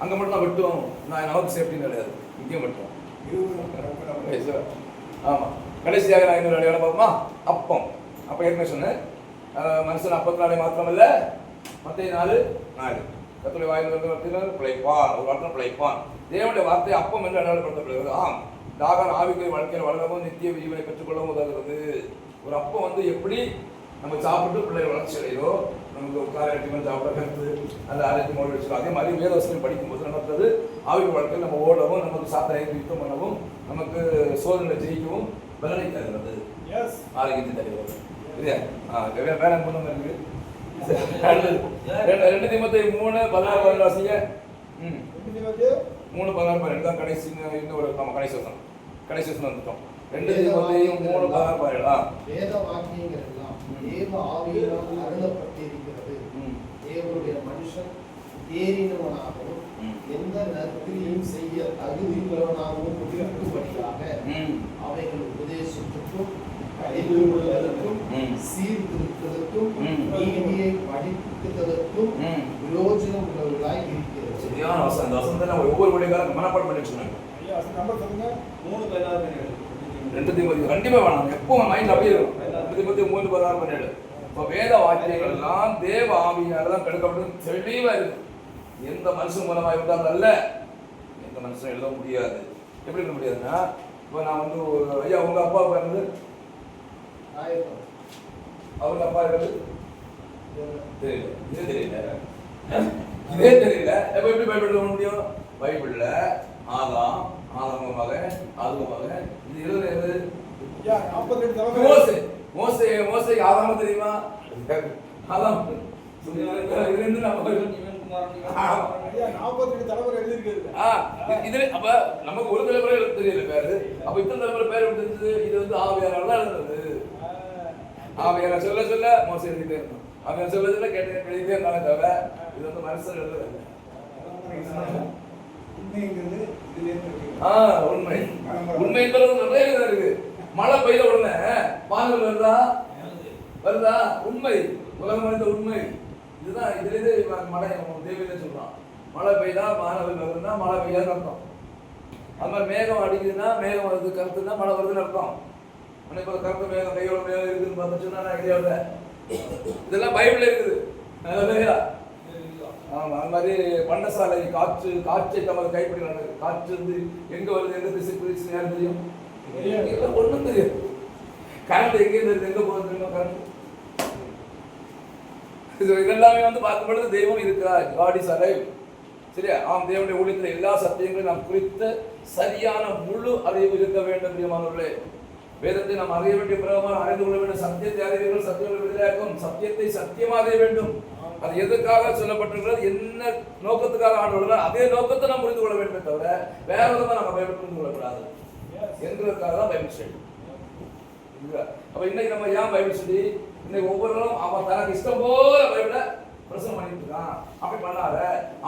அங்கே மட்டும் தான் வெட்டுவோம், நான் நமக்கு சேஃப்டி கிடையாது, இங்கேயும் வெட்டுவோம். ஆமாம், கடைசியாக நான் இன்னொரு வேலை பார்ப்போமா? அப்பம். அப்போ ஏற்கனவே சொன்னேன், மனுஷன் அப்பத்தினாலே மாத்திரம் இல்லை, மத்திய 4:4 கர்த்தருடைய வாயில் வந்து பிழைப்பான், ஒரு வார்த்தை பிழைப்பான். தேவனுடைய வார்த்தை அப்பம் என்று அடையாளப்படுத்தப்படுகிறது. ஆம், தாகன் ஆவிக்குரிய வாழ்க்கையில் வளரவும் நித்திய ஜீவனை பெற்றுக்கொள்ளவும் உதவுகிறது. ஒரு அப்பம் வந்து எப்படி நம்ம சாப்பிட்டு பிள்ளைகள் வளர்ச்சி அடையோ, நமக்கு காலையில் சாப்பிட கருத்து அந்த ஆரோக்கியம் ஓட வச்சுக்கோ. அதே மாதிரி வேதவசனம் படிக்கும்போது நமக்கு ஆவிய வாழ்க்கையில் நம்ம ஓடவும், நமக்கு சாத்தனை யுத்தம் பண்ணவும், நமக்கு சோதனை ஜெயிக்கவும் பலனை தருகிறது, ஆரோக்கியத்தை தருகிறது. இல்லையா? வேற பொண்ணு இருக்கு. 2 தீமோத்தேயு 3:16 வாசிங்க. 3:16 தான் கடைசி. இன்னொரு நம்ம கடைசி வசனம் வந்துட்டோம். 2 தீமோத்தேயு 3:16. வேத வாக்கியங்கள் எல்லாம் தேவ ஆவியினால் அருளப்பட்டிருக்கிறது. தேவனுடைய மனுஷன் தேறினவனாகவும் எந்த நற்கிரியும் செய்ய தகுதியுள்ளவனாகவும் இருக்கும்படியாக அவைகள் உபதேசத்துக்கும் அறிவுறுவதற்கும் சீர்திருத்ததற்கும் நீதியை படிப்புதற்கும் பிரயோஜனம் உள்ளவர்களாய் இருக்கிறது. சரியான வசனம். இந்த வசனத்தை நம்ம ஒவ்வொரு விடைக்காரங்க மனப்பாடம் பண்ணி வச்சுக்கணும். 2 தீமோத்தேயு கண்டிப்பா வேணாம், எப்போ மைண்ட் அப்படியே இருக்கும். 2 தீமோத்தேயு 3:16. இப்போ வேத வாக்கியங்கள் எல்லாம் தேவ ஆவியால் தான் கெடுக்கப்பட்டு தெளிவா இருக்கு. எந்த மனுஷன் மூலமா இருந்தாலும் அல்ல, எந்த மனுஷனும் எழுத முடியாது. எப்படி எழுத முடியாதுன்னா, இப்போ நான் வந்து ஐயா உங்க அப்பா பிறந்து அவங்க அப்பா இருந்து தெரியல, இதே தெரியல, இதே தெரியல. எப்ப எப்படி பைபிள் எழுத முடியும்? பைபிள்ல ஆதாம், ஆதாமமாக, ஆதாமமாக இது எழுதுறது மோசே. மோசே ஆதாம தெரியுமா? ஆதாம் இருந்து நம்ம இதுல அப்ப நமக்கு ஒரு தலைமுறை தெரியல பேரு. அப்ப இத்தனை தலைமுறை பேர் எப்படி தெரிஞ்சது? இது வந்து ஆவியானவர் தான் எழுதுறது. ஆவியான சொல்ல சொல்ல மோசம் எழுதிட்டே இருக்கும், ஆவியான சொல்ல சொல்ல கேட்டு எழுதிட்டே இருந்தாலே தவிர இது வந்து மனுஷன் எழுதுறது. உண்மை உண்மை என்பது நிறைய இருக்கு. மழை பெய்த உடனே வானல் வருதா? உண்மை, உலகம் அறிந்த உண்மை இதுதான். இதுல இருந்து மழை தேவையில்லை சொல்றான். மழை பெய்தா வானவில் வருதுன்னா மழை பெய்யாதுன்னு அர்த்தம். அது மாதிரி மேகம் அடிக்குதுன்னா மேகம் வருது, கருத்துன்னா மழை வருதுன்னு அர்த்தம். இப்போ கருத்து மேகம் கையோட மேகம் இருக்குதுன்னு பார்த்துச்சுன்னா நான் கிடையாது. இதெல்லாம் பைபிள்ல இருக்குது. ஆமா, அது மாதிரி பண்டசாலை காற்றை தமது கைப்பிடிக்கிறாங்க. காற்று வந்து எங்க வருது, எங்க திசை பிரிச்சு யாரும் தெரியும்? ஒன்றும் தெரியாது. கரண்ட் எங்க இருந்து எங்க போகுது தெரியுமா? கரண்ட் இதெல்லாமே வந்து பார்க்கும் பொழுது தெய்வம் இருக்கிறார். God is alive. சரியா? ஆம், தேவனுடைய ஊழியத்தில் எல்லா சத்தியங்களையும் நாம் குறித்த சரியான முழு அறிவு இருக்க வேண்டும். பிரியமானவர்களே, வேதத்தை நாம் அறிய வேண்டிய பிரகாரம் அறிந்து கொள்ள வேண்டும். சத்தியத்தை அறிவீர்கள், சத்தியம் விடுதலையாக்கும். சத்தியத்தை சத்தியமாக அறிய வேண்டும். அது எதுக்காக சொல்லப்பட்டிருக்கிறது, என்ன நோக்கத்துக்காக ஆண்டு அதே நோக்கத்தை நாம் புரிந்து கொள்ள வேண்டும் தவிர வேற விதமா நம்ம பைபிள் புரிந்து கொள்ளக்கூடாது என்கிறதுக்காக தான் பைபிள் ஸ்டடி. அப்ப இன்னைக்கு நம்ம ஏன் பைபிள் ஸ்டடி, இன்னைக்கு ஒவ்வொருவரும் அவன் தனக்கு இஷ்டம் போல பைபிளை பிரசங்கம் பண்ணிட்டு இருக்கான். அப்படி பண்ணாத,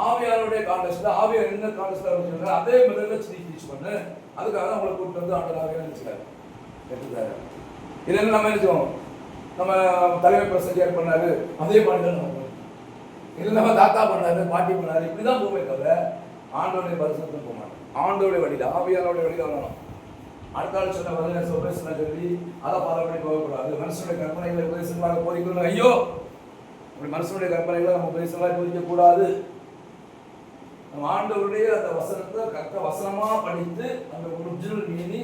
ஆவியாருடைய கான்டெஸ்ட்ல ஆவியார் என்ன கான்டெஸ்ட்ல வச்சிருக்காங்க அதே மெத்தட்ல டீச் பண்ணு. அதுக்காக அவங்களை கூப்பிட்டு வந்து ஆண்டவராக நினைச்சாரு எடுத்துட்டாரு. இதெல்லாம் நம்ம நினைச்சோம், நம்ம தலைமை பிரசங்கியார் பண்ணாரு அதே பாட்டுதான் நம்ம இல்லை, நம்ம தாத்தா பண்ணாரு பாட்டி பண்ணாரு இப்படிதான் போவே தவிர ஆண்டோடைய பரிசுத்தம் போக மாட்டோம். ஆண்டோடைய வழியில் ஆவியாரோடைய வழியில் வரணும். அடுத்த ஆள் சொன்ன பதினேழு உபதேசம் சொல்லி அதை ஃபாலோ பண்ணி போகக்கூடாது. மனுஷனுடைய கற்பனைகளை உபதேசங்களாக போதிக்கணும். ஐயோ, அப்படி மனுஷனுடைய கற்பனைகளை நம்ம உபதேசங்களாக போதிக்க கூடாது. நம்ம ஆண்டவருடைய அந்த வசனத்தை கரெக்ட வசனமா படித்து அந்த ஒரிஜினல் மீனி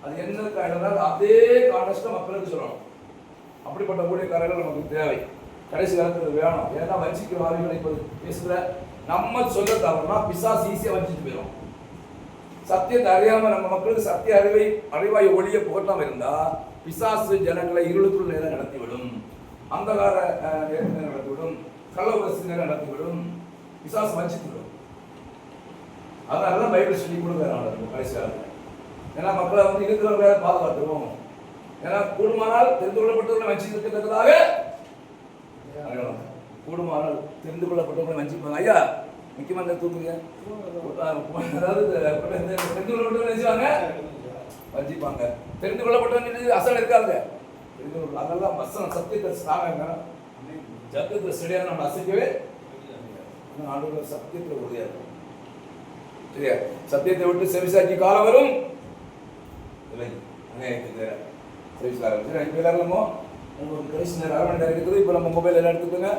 அது என்னதுக்கு ஆயிடுறாரு அதே கான்டெஸ்ட்டை மக்களுக்கு சொல்லணும். அப்படிப்பட்ட ஊழியக்காரர்கள் நமக்கு தேவை. கடைசி காலத்தில் வேணும். ஏன்னா வஞ்சிக்கிற ஆவிகளை இப்போ பேசுகிற நம்ம சொல்ல தவறுனா பிசாசு ஈஸியாக வஞ்சிட்டு போயிடும். சத்தியத்தை அறியாம நம்ம மக்களுக்கு சத்திய அறிவாய் ஒளிய புகட்டாம இருந்தா பிசாசு ஜனங்களை இருளுக்குள் நேரம் நடத்திவிடும், அந்தகார நேரம் நடத்திவிடும், கள்ளவரசு நேரம் நடத்திவிடும், பிசாசு வஞ்சித்துவிடும். அதனாலதான் பைபிள் சொல்லி கொடுக்குறாங்க கடைசி காலத்தில். ஏன்னா மக்களை வந்து இருக்கிறவங்க பாதுகாத்துவோம். ஏன்னா கூடுமானால் தெரிந்து கொள்ளப்பட்டவர்களை வஞ்சிக்கிறதுக்காக கூடுமானால் தெரிந்து கொள்ளப்பட்டவர்களை வஞ்சிப்பாங்க. ஐயா முக்கியமான தூக்குங்க, அதாவது தெரிந்து கொள்ளப்பட்டவங்க நினைச்சாங்க வஞ்சிப்பாங்க. தெரிந்து கொள்ளப்பட்டவங்க அசல் இருக்காங்க. அதெல்லாம் வசனம் சத்தியத்தை ஸ்ட்ராங்க, சத்தியத்தை ஸ்டடியாக நம்ம அசைக்கவே ஆண்டவர் சத்தியத்தில் உறுதியாக இருக்கும். சரியா? சத்தியத்தை விட்டு செவிசாக்கி காலம் வரும் இல்லை செவிசாரம். சரி, இப்போ எல்லாருமோ உங்களுக்கு கடைசி நேரம் 1/2 மணி நேரம் இருக்குது. இப்போ நம்ம மொபைல் எல்லாம் எடுத்துக்கோங்க.